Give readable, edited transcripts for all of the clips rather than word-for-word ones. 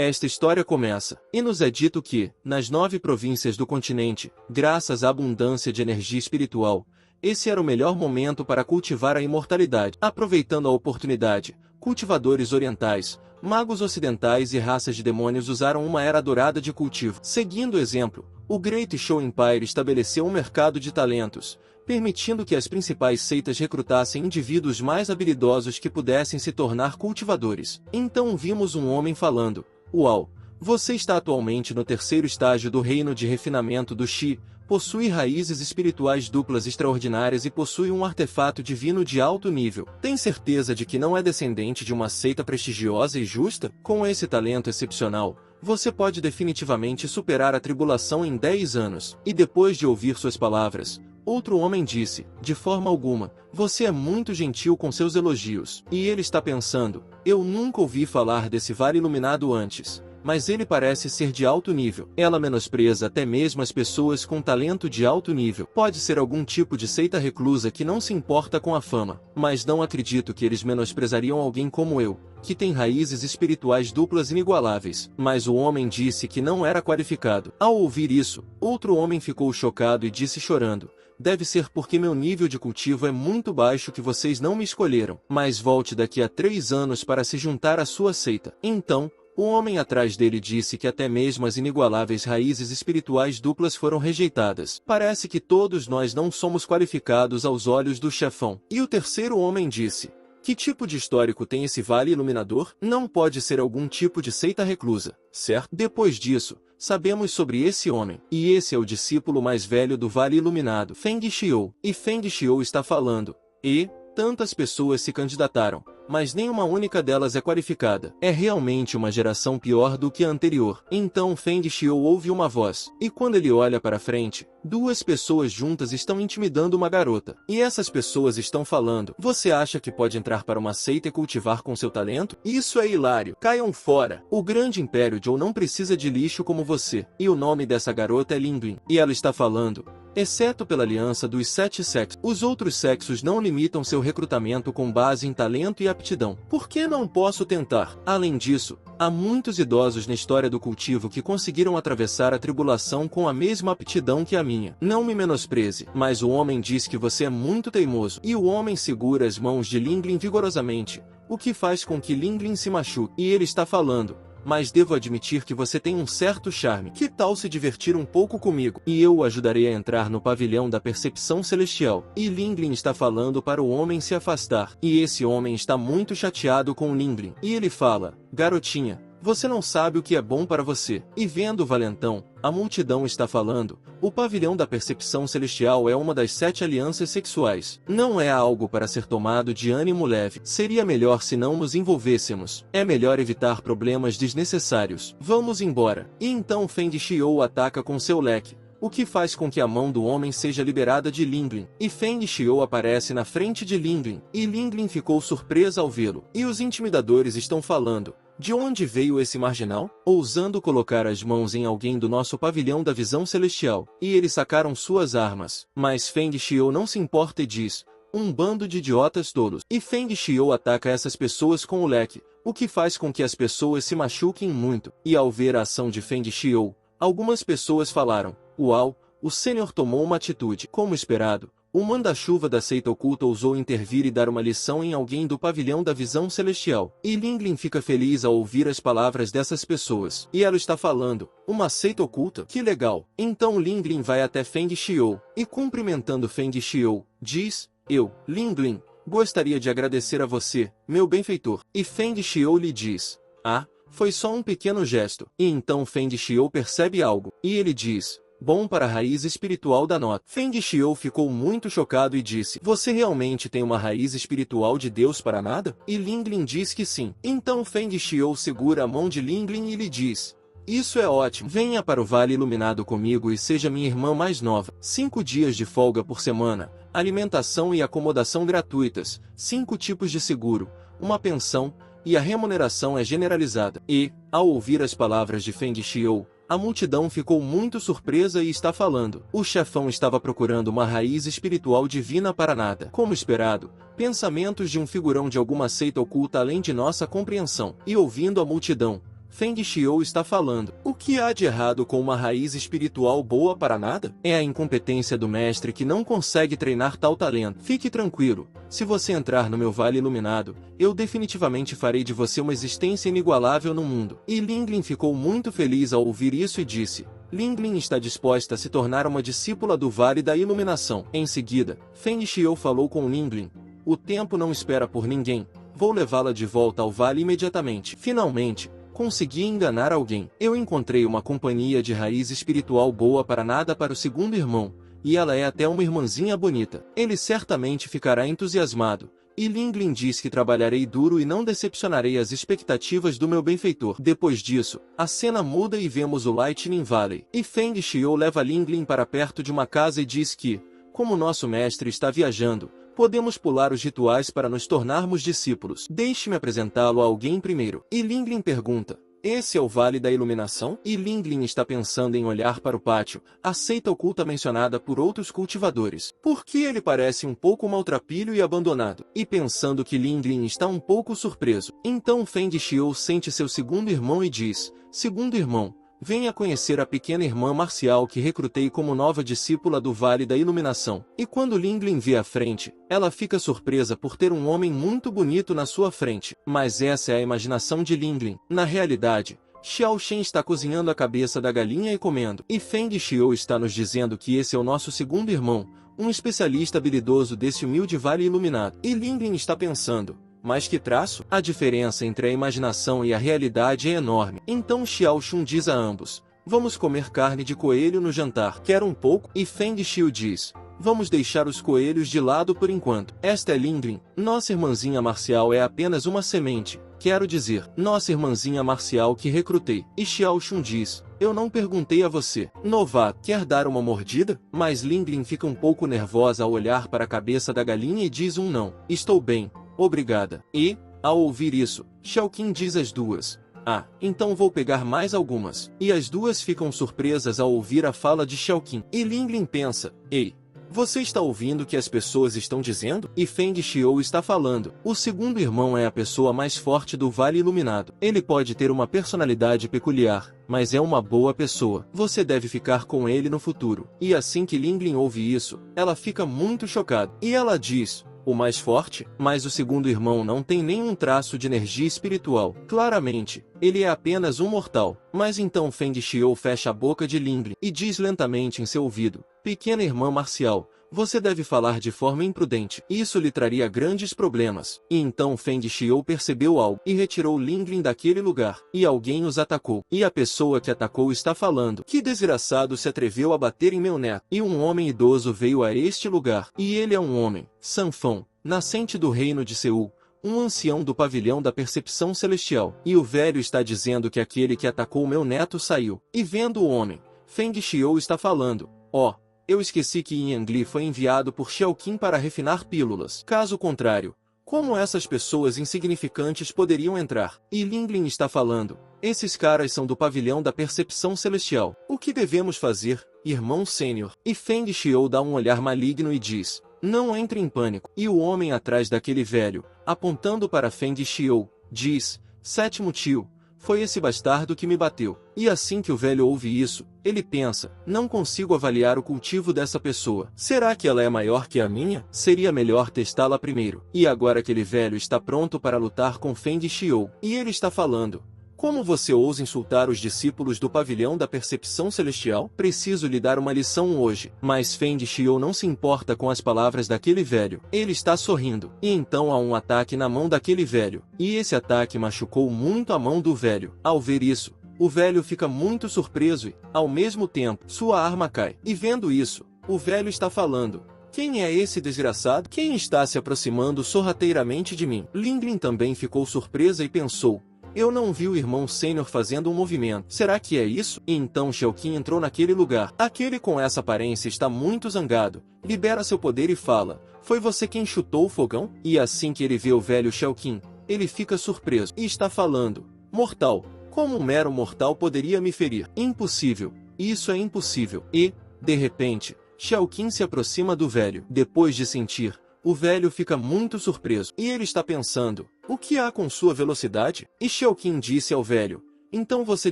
Esta história começa, e nos é dito que, nas 9 províncias do continente, graças à abundância de energia espiritual, esse era o melhor momento para cultivar a imortalidade. Aproveitando a oportunidade, cultivadores orientais, magos ocidentais e raças de demônios usaram uma era dourada de cultivo. Seguindo o exemplo, o Great Show Empire estabeleceu um mercado de talentos, permitindo que as principais seitas recrutassem indivíduos mais habilidosos que pudessem se tornar cultivadores. Então vimos um homem falando: "Uau, você está atualmente no 3º estágio do reino de refinamento do Xi, possui raízes espirituais duplas extraordinárias e possui um artefato divino de alto nível. Tem certeza de que não é descendente de uma seita prestigiosa e justa? Com esse talento excepcional, você pode definitivamente superar a tribulação em 10 anos." E depois de ouvir suas palavras, outro homem disse: "De forma alguma, você é muito gentil com seus elogios." E ele está pensando: "Eu nunca ouvi falar desse vale iluminado antes, mas ele parece ser de alto nível." Ela menospreza até mesmo as pessoas com talento de alto nível. Pode ser algum tipo de seita reclusa que não se importa com a fama, mas não acredito que eles menosprezariam alguém como eu, que tem raízes espirituais duplas inigualáveis. Mas o homem disse que não era qualificado. Ao ouvir isso, outro homem ficou chocado e disse chorando: "Deve ser porque meu nível de cultivo é muito baixo que vocês não me escolheram. Mas volte daqui a 3 anos para se juntar à sua seita." Então, o homem atrás dele disse que até mesmo as inigualáveis raízes espirituais duplas foram rejeitadas. Parece que todos nós não somos qualificados aos olhos do chefão. E o terceiro homem disse: "Que tipo de histórico tem esse vale iluminador? Não pode ser algum tipo de seita reclusa, certo?" Depois disso, sabemos sobre esse homem. E esse é o discípulo mais velho do Vale Iluminado, Feng Xiou. E Feng Xiou está falando: "E tantas pessoas se candidataram, mas nenhuma única delas é qualificada. É realmente uma geração pior do que a anterior." Então Feng Xiou ouve uma voz, e quando ele olha para frente, 2 pessoas juntas estão intimidando uma garota. E essas pessoas estão falando: "Você acha que pode entrar para uma seita e cultivar com seu talento? Isso é hilário. Caiam fora. O grande Império Zhou não precisa de lixo como você." E o nome dessa garota é Linduin. E ela está falando: "Exceto pela aliança dos 7 sexos, os outros sexos não limitam seu recrutamento com base em talento e aptidão. Por que não posso tentar?" Além disso, há muitos idosos na história do cultivo que conseguiram atravessar a tribulação com a mesma aptidão que a minha. Não me menospreze. Mas o homem diz que você é muito teimoso. E o homem segura as mãos de Linglin vigorosamente, o que faz com que Linglin se machuque. E ele está falando: "Mas devo admitir que você tem um certo charme. Que tal se divertir um pouco comigo? E eu o ajudarei a entrar no pavilhão da percepção celestial." E Linglin está falando para o homem se afastar. E esse homem está muito chateado com Linglin. E ele fala: "Garotinha, você não sabe o que é bom para você." E vendo o valentão, a multidão está falando: "O pavilhão da percepção celestial é uma das 7 alianças sexuais. Não é algo para ser tomado de ânimo leve. Seria melhor se não nos envolvêssemos. É melhor evitar problemas desnecessários. Vamos embora." E então Feng Xiou ataca com seu leque, o que faz com que a mão do homem seja liberada de Linglin. E Feng Xiou aparece na frente de Linglin. E Linglin ficou surpresa ao vê-lo. E os intimidadores estão falando: "De onde veio esse marginal?" Ousando colocar as mãos em alguém do nosso pavilhão da visão celestial. E eles sacaram suas armas. Mas Feng Xiou não se importa e diz: "Um bando de idiotas tolos." E Feng Xiou ataca essas pessoas com o leque, o que faz com que as pessoas se machuquem muito. E ao ver a ação de Feng Xiou, algumas pessoas falaram: "Uau, o Sênior tomou uma atitude." Como esperado, o manda-chuva da seita oculta ousou intervir e dar uma lição em alguém do pavilhão da visão celestial. E Linglin fica feliz ao ouvir as palavras dessas pessoas. E ela está falando: "Uma seita oculta? Que legal." Então Linglin vai até Feng Xiou, e cumprimentando Feng Xiou, diz: "Eu, Linglin, gostaria de agradecer a você, meu benfeitor." E Feng Xiou lhe diz: "Ah, foi só um pequeno gesto." E então Feng Xiou percebe algo, e ele diz: "Bom para a raiz espiritual da nota." Feng Xiou ficou muito chocado e disse: "Você realmente tem uma raiz espiritual de Deus para nada?" E Linglin diz que sim. Então Feng Xiou segura a mão de Linglin e lhe diz: "Isso é ótimo. Venha para o Vale Iluminado comigo e seja minha irmã mais nova. 5 dias de folga por semana, alimentação e acomodação gratuitas, 5 tipos de seguro, uma pensão, e a remuneração é generalizada." E, ao ouvir as palavras de Feng Xiou, a multidão ficou muito surpresa e está falando: "O chefão estava procurando uma raiz espiritual divina para nada." Como esperado, pensamentos de um figurão de alguma seita oculta além de nossa compreensão. E ouvindo a multidão, Feng Xiou está falando. O que há de errado com uma raiz espiritual boa para nada? É a incompetência do mestre que não consegue treinar tal talento. Fique tranquilo, se você entrar no meu vale iluminado, eu definitivamente farei de você uma existência inigualável no mundo. E Linglin ficou muito feliz ao ouvir isso e disse: Linglin está disposta a se tornar uma discípula do Vale da Iluminação. Em seguida, Feng Xiou falou com Linglin: o tempo não espera por ninguém, vou levá-la de volta ao vale imediatamente. Finalmente, consegui enganar alguém. Eu encontrei uma companhia de raiz espiritual boa para nada para o segundo irmão, e ela é até uma irmãzinha bonita. Ele certamente ficará entusiasmado. E Linglin diz que trabalharei duro e não decepcionarei as expectativas do meu benfeitor. Depois disso, a cena muda e vemos o Lightning Valley. E Feng Xiou leva Linglin para perto de uma casa e diz que, como nosso mestre está viajando, podemos pular os rituais para nos tornarmos discípulos. Deixe-me apresentá-lo a alguém primeiro. E Linglin pergunta: esse é o Vale da Iluminação? E Linglin está pensando em olhar para o pátio, a seita oculta mencionada por outros cultivadores. Porque ele parece um pouco maltrapilho e abandonado. E pensando que Linglin está um pouco surpreso, então Feng Xiou sente seu segundo irmão e diz: segundo irmão, venha conhecer a pequena irmã marcial que recrutei como nova discípula do Vale da Iluminação. E quando Linglin vê à frente, ela fica surpresa por ter um homem muito bonito na sua frente. Mas essa é a imaginação de Linglin. Na realidade, Xiao Shen está cozinhando a cabeça da galinha e comendo. E Feng Xiou está nos dizendo que esse é o nosso segundo irmão, um especialista habilidoso desse humilde Vale Iluminado. E Linglin está pensando: mas que traço? A diferença entre a imaginação e a realidade é enorme. Então Xiao Shun diz a ambos: vamos comer carne de coelho no jantar. Quer um pouco? E Feng Xiu diz: vamos deixar os coelhos de lado por enquanto. Esta é Linglin, nossa irmãzinha marcial é apenas uma semente. Quero dizer, nossa irmãzinha marcial que recrutei. E Xiao Shun diz: eu não perguntei a você. Novato, quer dar uma mordida? Mas Linglin fica um pouco nervosa ao olhar para a cabeça da galinha e diz um não. Estou bem, obrigada. E, ao ouvir isso, Xiao Qin diz às duas: ah, então vou pegar mais algumas. E as duas ficam surpresas ao ouvir a fala de Xiao Qin. E Linglin pensa: ei, você está ouvindo o que as pessoas estão dizendo? E Feng Xiou está falando: o segundo irmão é a pessoa mais forte do Vale Iluminado. Ele pode ter uma personalidade peculiar, mas é uma boa pessoa. Você deve ficar com ele no futuro. E assim que Linglin ouve isso, ela fica muito chocada. E ela diz: o mais forte? Mas o segundo irmão não tem nenhum traço de energia espiritual. Claramente, ele é apenas um mortal. Mas então Feng Xiou fecha a boca de Linglin e diz lentamente em seu ouvido: pequena irmã marcial, você deve falar de forma imprudente. Isso lhe traria grandes problemas. E então Feng Xiou percebeu algo e retirou Linglin daquele lugar. E alguém os atacou. E a pessoa que atacou está falando: que desgraçado se atreveu a bater em meu neto. E um homem idoso veio a este lugar. E ele é um homem, Sanfão, nascente do reino de Seul, um ancião do pavilhão da percepção celestial. E o velho está dizendo que aquele que atacou meu neto saiu. E vendo o homem, Feng Xiou está falando: ó, eu esqueci que Yang Li foi enviado por Xiao Qin para refinar pílulas. Caso contrário, como essas pessoas insignificantes poderiam entrar? E Linglin está falando: esses caras são do pavilhão da percepção celestial. O que devemos fazer, irmão sênior? E Feng Xiou dá um olhar maligno e diz: não entre em pânico. E o homem atrás daquele velho, apontando para Feng Xiou, diz: sétimo tio, foi esse bastardo que me bateu. E assim que o velho ouve isso, ele pensa: não consigo avaliar o cultivo dessa pessoa. Será que ela é maior que a minha? Seria melhor testá-la primeiro. E agora aquele velho está pronto para lutar com Feng Xiou. E ele está falando: como você ousa insultar os discípulos do pavilhão da percepção celestial? Preciso lhe dar uma lição hoje. Mas Feng Xiou não se importa com as palavras daquele velho. Ele está sorrindo. E então há um ataque na mão daquele velho. E esse ataque machucou muito a mão do velho. Ao ver isso, o velho fica muito surpreso e, ao mesmo tempo, sua arma cai. E vendo isso, o velho está falando: quem é esse desgraçado? Quem está se aproximando sorrateiramente de mim? Linglin também ficou surpresa e pensou: eu não vi o irmão sênior fazendo um movimento. Será que é isso? E então Xiao Qin entrou naquele lugar. Aquele com essa aparência está muito zangado. Libera seu poder e fala: foi você quem chutou o fogão? E assim que ele vê o velho Xiao Qin, ele fica surpreso. E está falando: mortal, como um mero mortal poderia me ferir? Impossível. Isso é impossível. E, de repente, Xiao Qin se aproxima do velho. Depois de sentir, o velho fica muito surpreso. E ele está pensando: o que há com sua velocidade? E Xiao Qin disse ao velho: Então você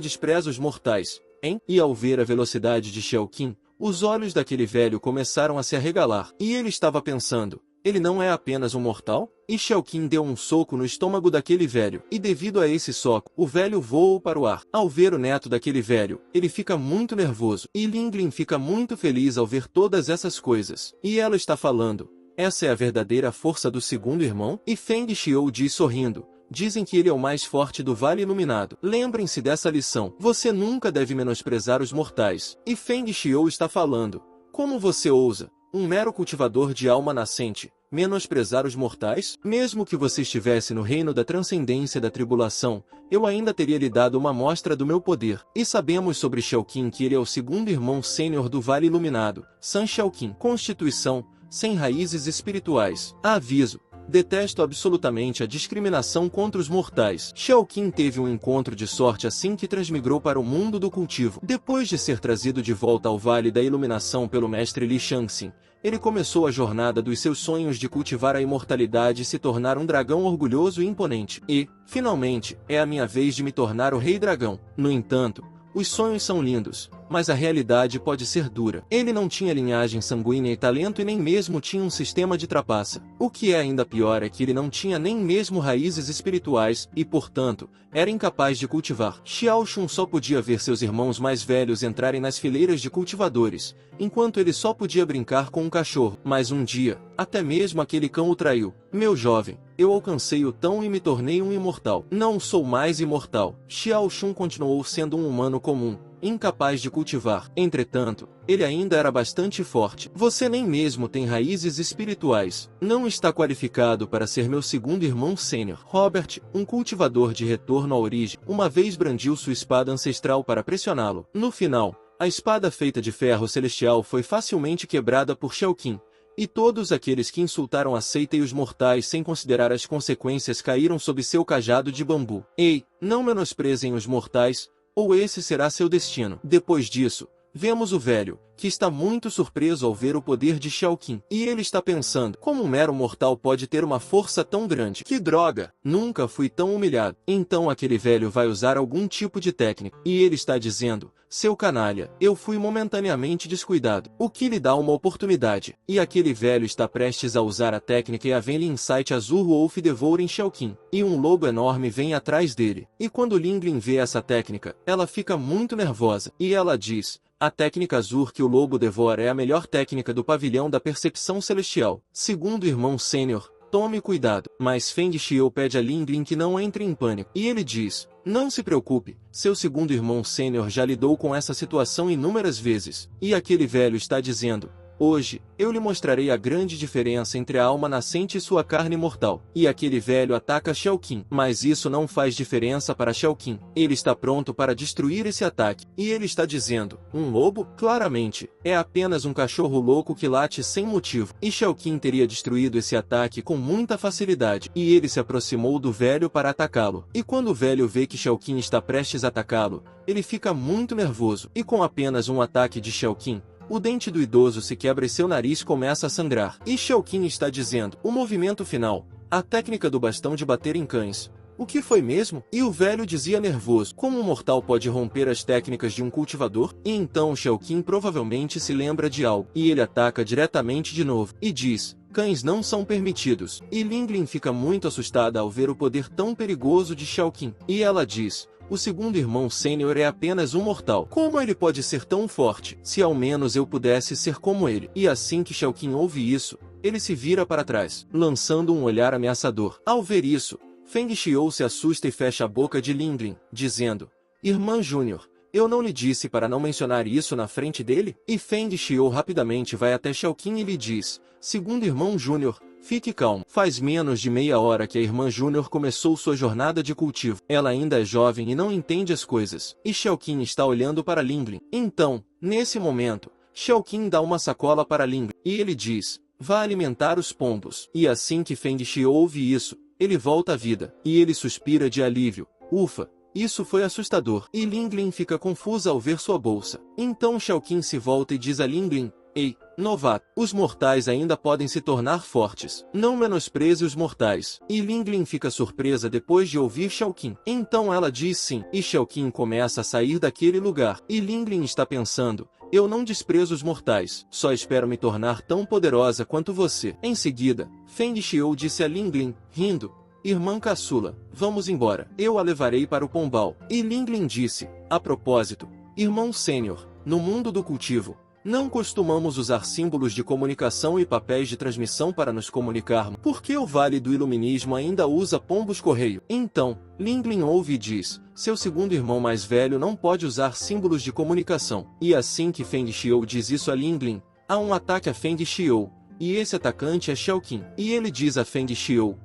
despreza os mortais, hein? E ao ver a velocidade de Xiaoqin, os olhos daquele velho começaram a se arregalar. E ele estava pensando, ele não é apenas um mortal? E Xiaoqin deu um soco no estômago daquele velho. E devido a esse soco, o velho voou para o ar. Ao ver o neto daquele velho, ele fica muito nervoso. E Linglin fica muito feliz ao ver todas essas coisas. E ela está falando, essa é a verdadeira força do segundo irmão? E Feng Xiou diz sorrindo, dizem que ele é o mais forte do Vale Iluminado. Lembrem-se dessa lição. Você nunca deve menosprezar os mortais. E Feng Xiou está falando, como você ousa, um mero cultivador de alma nascente, menosprezar os mortais? Mesmo que você estivesse no reino da transcendência da tribulação, eu ainda teria lhe dado uma amostra do meu poder. E sabemos sobre Xiaoqin que ele é o segundo irmão sênior do Vale Iluminado, San Xiaoqin. Constituição, sem raízes espirituais. Aviso. Detesto absolutamente a discriminação contra os mortais. Xiaoqin teve um encontro de sorte assim que transmigrou para o mundo do cultivo. Depois de ser trazido de volta ao Vale da Iluminação pelo mestre Li Shangxin, ele começou a jornada dos seus sonhos de cultivar a imortalidade e se tornar um dragão orgulhoso e imponente. E, finalmente, é a minha vez de me tornar o Rei Dragão. No entanto, os sonhos são lindos, mas a realidade pode ser dura. Ele não tinha linhagem sanguínea e talento e nem mesmo tinha um sistema de trapaça. O que é ainda pior é que ele não tinha nem mesmo raízes espirituais e, portanto, era incapaz de cultivar. Xiao Shun só podia ver seus irmãos mais velhos entrarem nas fileiras de cultivadores, enquanto ele só podia brincar com um cachorro. Mas um dia, até mesmo aquele cão o traiu. Meu jovem, eu alcancei o tão e me tornei um imortal. Não sou mais imortal. Xiao Shun continuou sendo um humano comum, incapaz de cultivar. Entretanto, ele ainda era bastante forte. Você nem mesmo tem raízes espirituais. Não está qualificado para ser meu segundo irmão sênior. Robert, um cultivador de retorno à origem, uma vez brandiu sua espada ancestral para pressioná-lo. No final, a espada feita de ferro celestial foi facilmente quebrada por Xiaoqin. E todos aqueles que insultaram a seita e os mortais sem considerar as consequências caíram sob seu cajado de bambu. Ei, não menosprezem os mortais, ou esse será seu destino. Depois disso, vemos o velho, que está muito surpreso ao ver o poder de Xiaoqin. E ele está pensando, como um mero mortal pode ter uma força tão grande? Que droga! Nunca fui tão humilhado. Então aquele velho vai usar algum tipo de técnica. E ele está dizendo, seu canalha, eu fui momentaneamente descuidado, o que lhe dá uma oportunidade. E aquele velho está prestes a usar a técnica e a Venli Insight Azur Wolf devoura em Xiaoqin. E um lobo enorme vem atrás dele. E quando Linglin vê essa técnica, ela fica muito nervosa. E ela diz, a técnica Azur que o lobo devora é a melhor técnica do pavilhão da percepção celestial. Segundo irmão sênior, tome cuidado. Mas Feng Xiou pede a Linglin que não entre em pânico. E ele diz, não se preocupe, seu segundo irmão sênior já lidou com essa situação inúmeras vezes. E aquele velho está dizendo, hoje, eu lhe mostrarei a grande diferença entre a alma nascente e sua carne mortal. E aquele velho ataca Xiaoqin. Mas isso não faz diferença para Xiaoqin. Ele está pronto para destruir esse ataque. E ele está dizendo, um lobo? Claramente, é apenas um cachorro louco que late sem motivo. E Xiaoqin teria destruído esse ataque com muita facilidade. E ele se aproximou do velho para atacá-lo. E quando o velho vê que Xiaoqin está prestes a atacá-lo, ele fica muito nervoso. E com apenas um ataque de Xiaoqin, o dente do idoso se quebra e seu nariz começa a sangrar. E Xiaoqin está dizendo, o movimento final, a técnica do bastão de bater em cães. O que foi mesmo? E o velho dizia nervoso, como um mortal pode romper as técnicas de um cultivador? E então Xiaoqin provavelmente se lembra de algo. E ele ataca diretamente de novo. E diz, cães não são permitidos. E Linglin fica muito assustada ao ver o poder tão perigoso de Xiaoqin. E ela diz, o segundo irmão sênior é apenas um mortal. Como ele pode ser tão forte? Se ao menos eu pudesse ser como ele. E assim que Xiaoqin ouve isso, ele se vira para trás, lançando um olhar ameaçador. Ao ver isso, Feng Xiou se assusta e fecha a boca de Linglin, dizendo, Irmã Júnior, eu não lhe disse para não mencionar isso na frente dele? E Feng Xiou rapidamente vai até Xiaoqin e lhe diz, segundo irmão Júnior, fique calmo. Faz menos de meia hora que a irmã Júnior começou sua jornada de cultivo. Ela ainda é jovem e não entende as coisas. E Xiaoqin está olhando para Linglin. Então, nesse momento, Xiaoqin dá uma sacola para Linglin. E ele diz, vá alimentar os pombos. E assim que Feng Xiou ouve isso, ele volta à vida. E ele suspira de alívio. Ufa! Isso foi assustador. E Linglin fica confusa ao ver sua bolsa. Então Xiaoqin se volta e diz a Linglin, Ei, novato, os mortais ainda podem se tornar fortes. Não menospreze os mortais. E Linglin fica surpresa depois de ouvir Xiaoqin. Então ela diz sim, e Xiaoqin começa a sair daquele lugar. E Linglin está pensando, eu não desprezo os mortais, só espero me tornar tão poderosa quanto você. Em seguida, Feng Xiou disse a Linglin, rindo, irmã caçula, vamos embora. Eu a levarei para o pombal. E Linglin disse, a propósito, irmão sênior, no mundo do cultivo, não costumamos usar símbolos de comunicação e papéis de transmissão para nos comunicarmos. Por que o Vale do Iluminismo ainda usa pombos-correio? Então, Linglin ouve e diz, seu segundo irmão mais velho não pode usar símbolos de comunicação. E assim que Feng Xiou diz isso a Linglin, há um ataque a Feng Xiou, e esse atacante é Xiaoqin. E ele diz a Feng Xiou,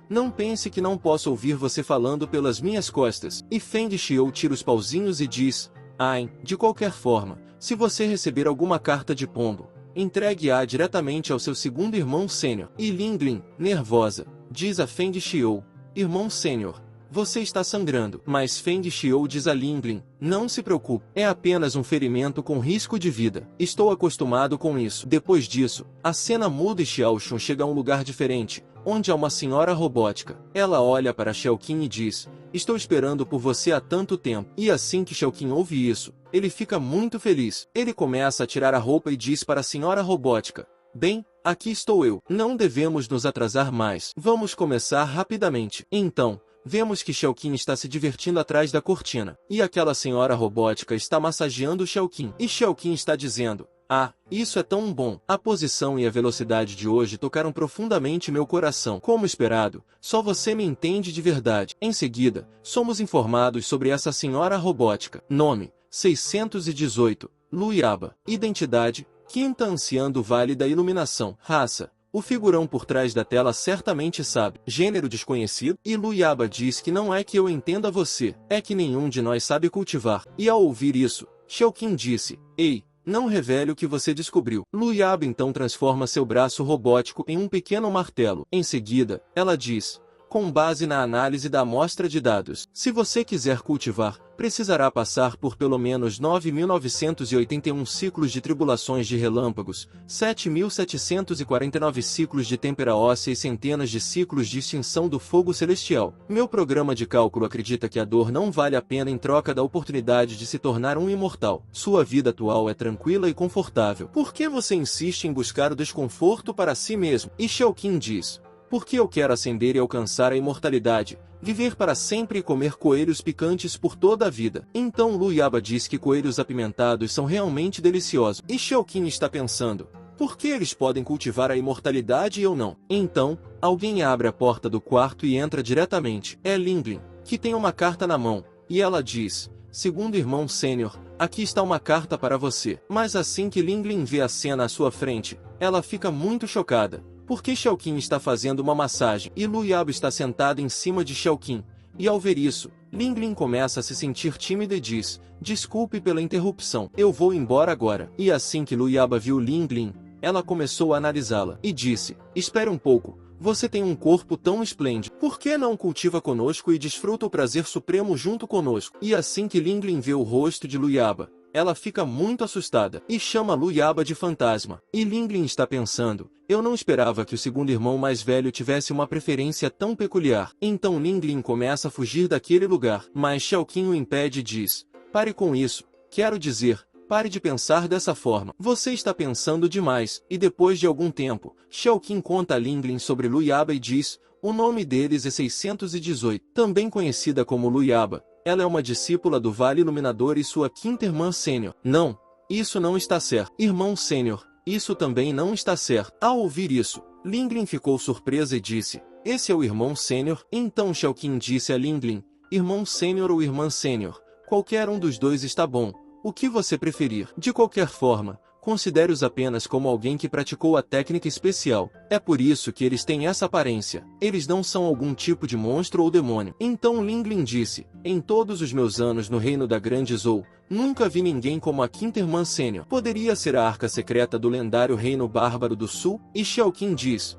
não pense que não posso ouvir você falando pelas minhas costas. E Feng Xiou tira os pauzinhos e diz, ai, de qualquer forma, se você receber alguma carta de pombo, entregue-a diretamente ao seu segundo irmão sênior. E Linglin, nervosa, diz a Feng Xiou, irmão sênior, você está sangrando. Mas Feng Xiou diz a Linglin, não se preocupe, é apenas um ferimento com risco de vida. Estou acostumado com isso. Depois disso, a cena muda e Xiaoxun chega a um lugar diferente, onde há uma senhora robótica. Ela olha para Xiaoqin e diz, estou esperando por você há tanto tempo. E assim que Xiaoqin ouve isso, ele fica muito feliz. Ele começa a tirar a roupa e diz para a senhora robótica, bem, aqui estou eu. Não devemos nos atrasar mais. Vamos começar rapidamente. Então, vemos que Xiaoqin está se divertindo atrás da cortina. E aquela senhora robótica está massageando Xiaoqin. E Xiaoqin está dizendo, ah, isso é tão bom. A posição e a velocidade de hoje tocaram profundamente meu coração. Como esperado, só você me entende de verdade. Em seguida, somos informados sobre essa senhora robótica. Nome, 618, Luiaba. Identidade, quinta anciã do Vale da Iluminação. Raça, o figurão por trás da tela certamente sabe. Gênero desconhecido. E Luiaba diz que não é que eu entenda você, é que nenhum de nós sabe cultivar. E ao ouvir isso, Xiaoqin disse, ei, não revele o que você descobriu. Luiaba então transforma seu braço robótico em um pequeno martelo. Em seguida, ela diz, com base na análise da amostra de dados, se você quiser cultivar, precisará passar por pelo menos 9.981 ciclos de tribulações de relâmpagos, 7.749 ciclos de têmpera óssea e centenas de ciclos de extinção do fogo celestial. Meu programa de cálculo acredita que a dor não vale a pena em troca da oportunidade de se tornar um imortal. Sua vida atual é tranquila e confortável. Por que você insiste em buscar o desconforto para si mesmo? E Xiaoqin diz, porque eu quero ascender e alcançar a imortalidade, viver para sempre e comer coelhos picantes por toda a vida. Então Luiaba diz que coelhos apimentados são realmente deliciosos. E Xiaoqin está pensando, por que eles podem cultivar a imortalidade e eu não? Então, alguém abre a porta do quarto e entra diretamente. É Linglin, que tem uma carta na mão, e ela diz, segundo irmão sênior, aqui está uma carta para você. Mas assim que Linglin vê a cena à sua frente, ela fica muito chocada. Porque Xiaoqin está fazendo uma massagem e Luiaba está sentada em cima de Xiaoqin. E ao ver isso, Linglin começa a se sentir tímida e diz, desculpe pela interrupção, eu vou embora agora. E assim que Luiaba viu Linglin, ela começou a analisá-la e disse, espere um pouco, você tem um corpo tão esplêndido, por que não cultiva conosco e desfruta o prazer supremo junto conosco? E assim que Linglin vê o rosto de Luiaba, ela fica muito assustada e chama Luiaba de fantasma. E Linglin está pensando, eu não esperava que o segundo irmão mais velho tivesse uma preferência tão peculiar. Então Linglin começa a fugir daquele lugar. Mas Xiaoqin o impede e diz, pare com isso, quero dizer, pare de pensar dessa forma. Você está pensando demais. E depois de algum tempo, Xiaoqin conta a Linglin sobre Luiaba e diz, o nome deles é 618, também conhecida como Luiaba. Ela é uma discípula do Vale Iluminador e sua quinta irmã sênior. Não, isso não está certo. Irmão sênior, isso também não está certo. Ao ouvir isso, Linglin ficou surpresa e disse, esse é o irmão sênior? Então Xiaoqin disse a Linglin, irmão sênior ou irmã sênior, qualquer um dos dois está bom, o que você preferir. De qualquer forma, considere-os apenas como alguém que praticou a técnica especial. É por isso que eles têm essa aparência. Eles não são algum tipo de monstro ou demônio. Então Linglin disse, em todos os meus anos no reino da Grande Zou, nunca vi ninguém como a quinta irmã sênior. Poderia ser a arca secreta do lendário reino bárbaro do sul? E Xiaoqin diz,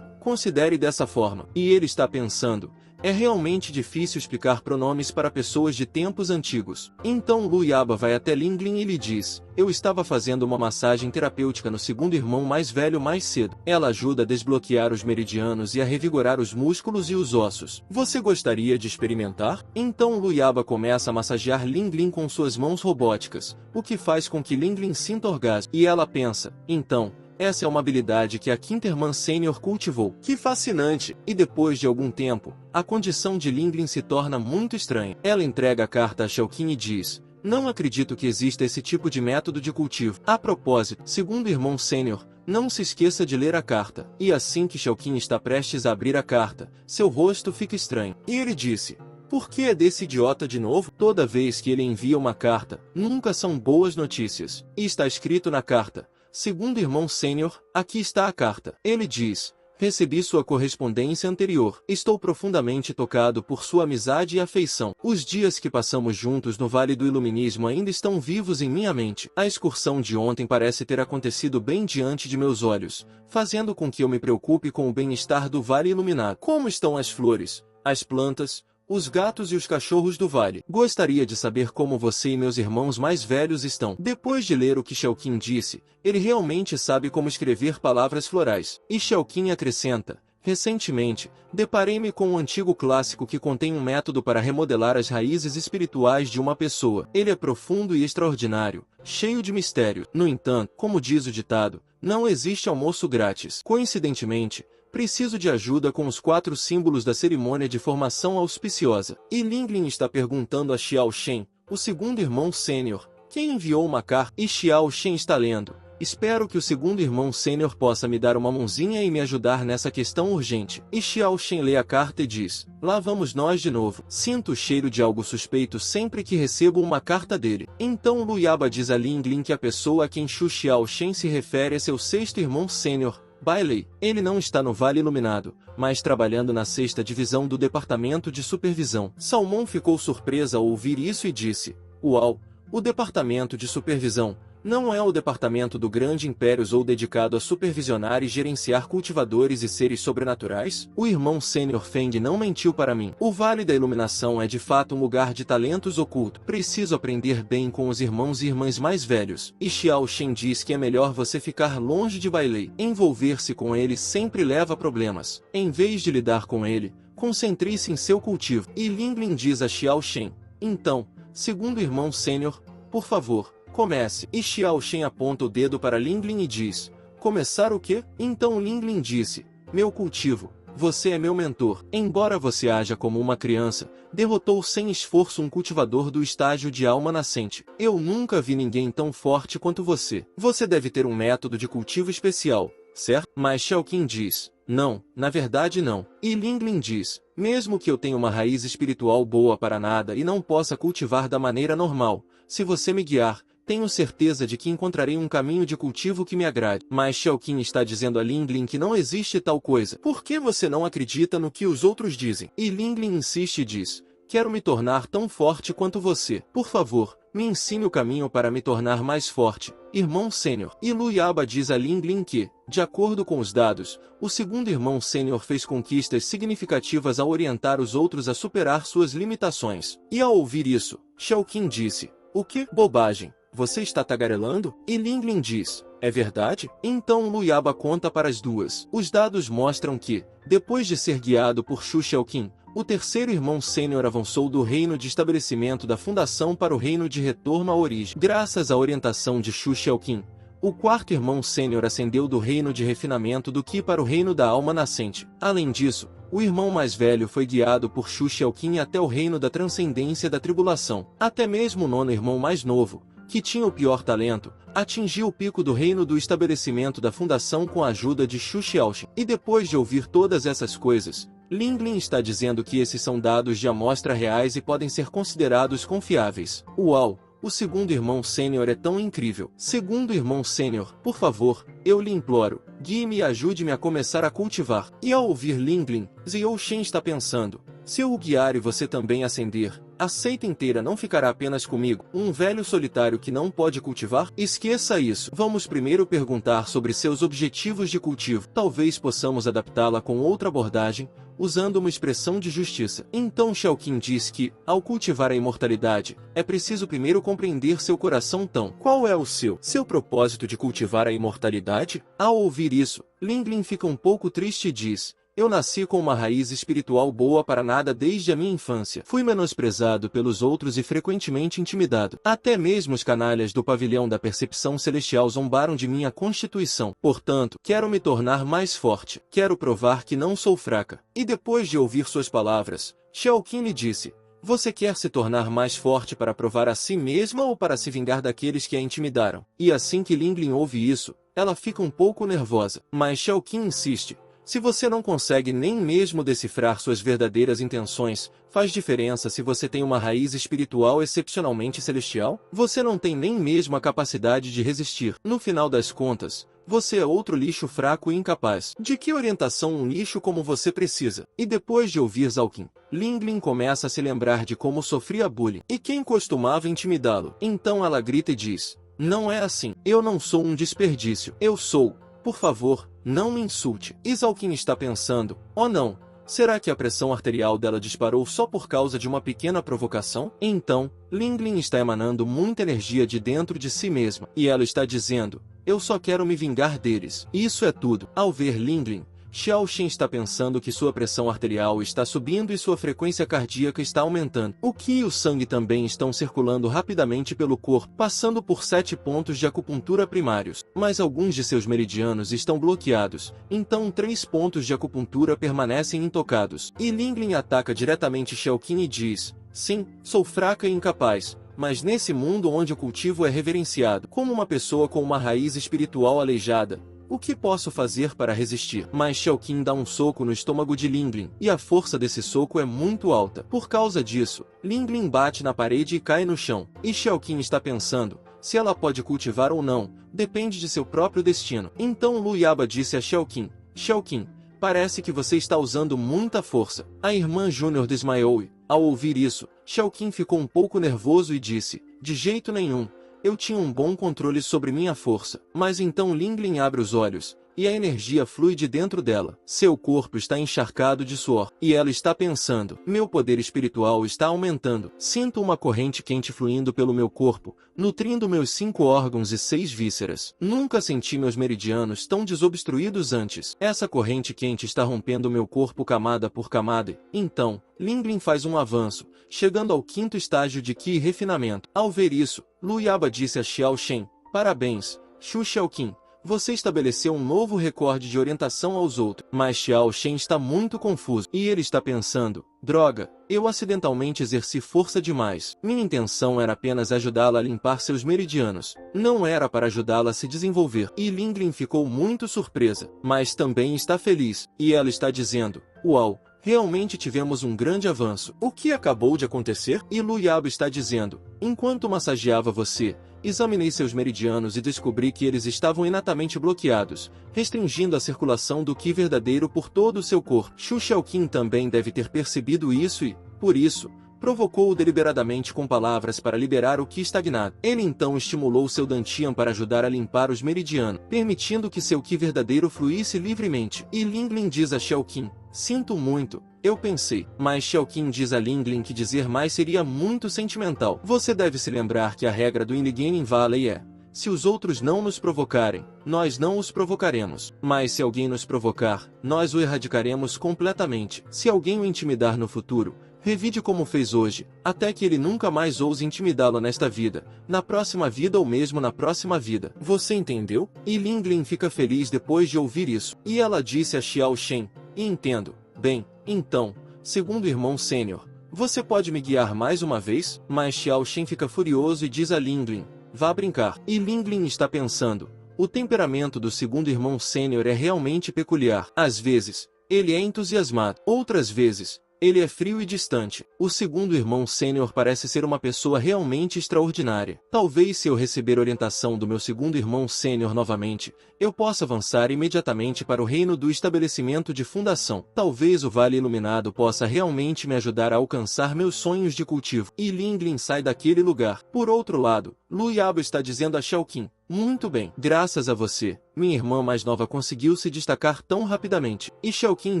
considere dessa forma. E ele está pensando, É realmente difícil explicar pronomes para pessoas de tempos antigos. Então Lu Yaba vai até Linglin e lhe diz: eu estava fazendo uma massagem terapêutica no segundo irmão mais velho mais cedo. Ela ajuda a desbloquear os meridianos e a revigorar os músculos e os ossos. Você gostaria de experimentar? Então Lu Yaba começa a massagear Linglin com suas mãos robóticas, o que faz com que Linglin sinta orgasmo. E ela pensa: então, essa é uma habilidade que a quinta irmã sênior cultivou. Que fascinante! E depois de algum tempo, a condição de Linglin se torna muito estranha. Ela entrega a carta a Xiaoqing e diz: não acredito que exista esse tipo de método de cultivo. A propósito, segundo irmão sênior, não se esqueça de ler a carta. E assim que Xiaoqing está prestes a abrir a carta, seu rosto fica estranho. E ele disse: por que é desse idiota de novo? Toda vez que ele envia uma carta, nunca são boas notícias. E está escrito na carta: segundo irmão sênior, aqui está a carta. Ele diz: recebi sua correspondência anterior. Estou profundamente tocado por sua amizade e afeição. Os dias que passamos juntos no Vale do Iluminismo ainda estão vivos em minha mente. A excursão de ontem parece ter acontecido bem diante de meus olhos, fazendo com que eu me preocupe com o bem-estar do Vale Iluminado. Como estão as flores, as plantas, os gatos e os cachorros do vale? Gostaria de saber como você e meus irmãos mais velhos estão. Depois de ler o que Xiaoqing disse, ele realmente sabe como escrever palavras florais. E Xiaoqing acrescenta: recentemente, deparei-me com um antigo clássico que contém um método para remodelar as raízes espirituais de uma pessoa. Ele é profundo e extraordinário, cheio de mistério. No entanto, como diz o ditado, não existe almoço grátis. Coincidentemente, preciso de ajuda com os 4 símbolos da cerimônia de formação auspiciosa. E Linglin está perguntando a Xiao Shen, o segundo irmão sênior, quem enviou uma carta. E Xiao Shen está lendo: espero que o segundo irmão sênior possa me dar uma mãozinha e me ajudar nessa questão urgente. E Xiao Shen lê a carta e diz: lá vamos nós de novo. Sinto o cheiro de algo suspeito sempre que recebo uma carta dele. Então Lu Yaba diz a Linglin que a pessoa a quem Xu Xiao Shen se refere é seu sexto irmão sênior, Bailey. Ele não está no Vale Iluminado, mas trabalhando na 6ª divisão do Departamento de Supervisão. Salmon ficou surpresa ao ouvir isso e disse: uau, o Departamento de Supervisão não é o departamento do Grande Impérios ou dedicado a supervisionar e gerenciar cultivadores e seres sobrenaturais? O irmão sênior Feng não mentiu para mim. O Vale da Iluminação é de fato um lugar de talentos ocultos. Preciso aprender bem com os irmãos e irmãs mais velhos. E Xiao Shen diz que é melhor você ficar longe de Bailey. Envolver-se com ele sempre leva problemas. Em vez de lidar com ele, concentre-se em seu cultivo. E Linglin diz a Xiao Shen: então, segundo irmão sênior, por favor, comece. E Xiao Shen aponta o dedo para Linglin e diz: começar o quê? Então Linglin disse: meu cultivo. Você é meu mentor. Embora você haja como uma criança, derrotou sem esforço um cultivador do estágio de alma nascente. Eu nunca vi ninguém tão forte quanto você. Você deve ter um método de cultivo especial, certo? Mas Xiaoqing diz: não, na verdade não. E Linglin diz: mesmo que eu tenha uma raiz espiritual boa para nada e não possa cultivar da maneira normal, se você me guiar, tenho certeza de que encontrarei um caminho de cultivo que me agrade. Mas Xiaoqing está dizendo a Linglin que não existe tal coisa. Por que você não acredita no que os outros dizem? E Linglin insiste e diz: quero me tornar tão forte quanto você. Por favor, me ensine o caminho para me tornar mais forte, irmão sênior. E Lu Yaba diz a Linglin que, de acordo com os dados, o segundo irmão sênior fez conquistas significativas ao orientar os outros a superar suas limitações. E ao ouvir isso, Xiaoqing disse: o que? Bobagem. Você está tagarelando? E Linglin diz: é verdade? Então Lu Yaba conta para as duas. Os dados mostram que, depois de ser guiado por Xu Xiaoqing, o terceiro irmão sênior avançou do reino de estabelecimento da fundação para o reino de retorno à origem. Graças à orientação de Xu Xiaoqing, o quarto irmão sênior ascendeu do reino de refinamento do Qi para o reino da alma nascente. Além disso, o irmão mais velho foi guiado por Xu Xiaoqing até o reino da transcendência da tribulação. Até mesmo o nono irmão mais novo, que tinha o pior talento, atingiu o pico do reino do estabelecimento da fundação com a ajuda de Xu Xiaoxin. E depois de ouvir todas essas coisas, Linglin está dizendo que esses são dados de amostra reais e podem ser considerados confiáveis. Uau! O segundo irmão sênior é tão incrível. Segundo irmão sênior, por favor, eu lhe imploro, guie-me e ajude-me a começar a cultivar. E ao ouvir Linglin, Xiao Shen está pensando: se eu o guiar e você também ascender, A seita inteira não ficará apenas comigo, um velho solitário que não pode cultivar? Esqueça isso. Vamos primeiro perguntar sobre seus objetivos de cultivo. Talvez possamos adaptá-la com outra abordagem, usando uma expressão de justiça. Então Xiaoqing diz que, ao cultivar a imortalidade, é preciso primeiro compreender seu coração tão. Qual é o seu propósito de cultivar a imortalidade? Ao ouvir isso, Linglin fica um pouco triste e diz: eu nasci com uma raiz espiritual boa para nada desde a minha infância. Fui menosprezado pelos outros e frequentemente intimidado. Até mesmo os canalhas do pavilhão da percepção celestial zombaram de minha constituição. Portanto, quero me tornar mais forte. Quero provar que não sou fraca. E depois de ouvir suas palavras, Xiaoqing lhe disse: você quer se tornar mais forte para provar a si mesma ou para se vingar daqueles que a intimidaram? E assim que Linglin ouve isso, ela fica um pouco nervosa. Mas Xiaoqing insiste: se você não consegue nem mesmo decifrar suas verdadeiras intenções, faz diferença se você tem uma raiz espiritual excepcionalmente celestial? Você não tem nem mesmo a capacidade de resistir. No final das contas, você é outro lixo fraco e incapaz. De que orientação um lixo como você precisa? E depois de ouvir Zhaoqing, Linglin começa a se lembrar de como sofria bullying e quem costumava intimidá-lo. Então ela grita e diz: não é assim. Eu não sou um desperdício. Eu sou. Por favor, não me insulte. E Zhaoqing está pensando: oh não, será que a pressão arterial dela disparou só por causa de uma pequena provocação? Então, Linglin está emanando muita energia de dentro de si mesma. E ela está dizendo: eu só quero me vingar deles. Isso é tudo. Ao ver Linglin, Xiaoxin está pensando que sua pressão arterial está subindo e sua frequência cardíaca está aumentando. O Qi e o sangue também estão circulando rapidamente pelo corpo, passando por 7 pontos de acupuntura primários. Mas alguns de seus meridianos estão bloqueados, então 3 pontos de acupuntura permanecem intocados. E Linglin ataca diretamente Xiaoqing e diz: sim, sou fraca e incapaz, mas nesse mundo onde o cultivo é reverenciado como uma pessoa com uma raiz espiritual aleijada, o que posso fazer para resistir? Mas Xiaoqing dá um soco no estômago de Linglin, e a força desse soco é muito alta. Por causa disso, Linglin bate na parede e cai no chão. E Xiaoqing está pensando: se ela pode cultivar ou não, depende de seu próprio destino. Então Lu Yaba disse a Xiaoqing: Xiaoqing, parece que você está usando muita força. A irmã Júnior desmaiou e, ao ouvir isso, Xiaoqing ficou um pouco nervoso e disse: de jeito nenhum. Eu tinha um bom controle sobre minha força. Mas então Linglin abre os olhos, e a energia flui de dentro dela. Seu corpo está encharcado de suor, e ela está pensando: meu poder espiritual está aumentando. Sinto uma corrente quente fluindo pelo meu corpo, nutrindo meus 5 órgãos e 6 vísceras. Nunca senti meus meridianos tão desobstruídos antes. Essa corrente quente está rompendo meu corpo camada por camada. Então, Linglin faz um avanço, chegando ao 5º estágio de Qi e refinamento. Ao ver isso, Lu Yaba disse a Xiaoxin: parabéns, Xu Xiaoqing. Você estabeleceu um novo recorde de orientação aos outros. Mas Xiaoxin está muito confuso. E ele está pensando: droga, eu acidentalmente exerci força demais. Minha intenção era apenas ajudá-la a limpar seus meridianos. Não era para ajudá-la a se desenvolver. E Linglin ficou muito surpresa, mas também está feliz. E ela está dizendo: uau, realmente tivemos um grande avanço. O que acabou de acontecer? E Lu Yaba está dizendo: enquanto massageava você, examinei seus meridianos e descobri que eles estavam inatamente bloqueados, restringindo a circulação do Qi verdadeiro por todo o seu corpo. Xu Xiaoqing também deve ter percebido isso e, por isso, provocou-o deliberadamente com palavras para liberar o Qi estagnado. Ele então estimulou seu Dantian para ajudar a limpar os meridianos, permitindo que seu Qi verdadeiro fluísse livremente. E Linglin diz a Xiaoqing: sinto muito, eu pensei. Mas Xiaoqing diz a Linglin que dizer mais seria muito sentimental. Você deve se lembrar que a regra do Yin Valley é: se os outros não nos provocarem, nós não os provocaremos. Mas se alguém nos provocar, nós o erradicaremos completamente. Se alguém o intimidar no futuro, revide como fez hoje, até que ele nunca mais ouse intimidá-lo nesta vida, na próxima vida ou mesmo na próxima vida. Você entendeu? E Linglin fica feliz depois de ouvir isso. E ela disse a Xiaoxin: entendo. Bem, então, segundo irmão sênior, você pode me guiar mais uma vez? Mas Xiaoxin fica furioso e diz a Linglin: vá brincar. E Linglin está pensando: o temperamento do segundo irmão sênior é realmente peculiar. Às vezes, ele é entusiasmado. Outras vezes, Ele é frio e distante. O segundo irmão sênior parece ser uma pessoa realmente extraordinária. Talvez se eu receber orientação do meu segundo irmão sênior novamente, eu possa avançar imediatamente para o reino do estabelecimento de fundação. Talvez o Vale Iluminado possa realmente me ajudar a alcançar meus sonhos de cultivo. E Linglin sai daquele lugar. Por outro lado, Lu Yabo está dizendo a Xiaoqin: muito bem, graças a você, minha irmã mais nova conseguiu se destacar tão rapidamente. E Xiaoqin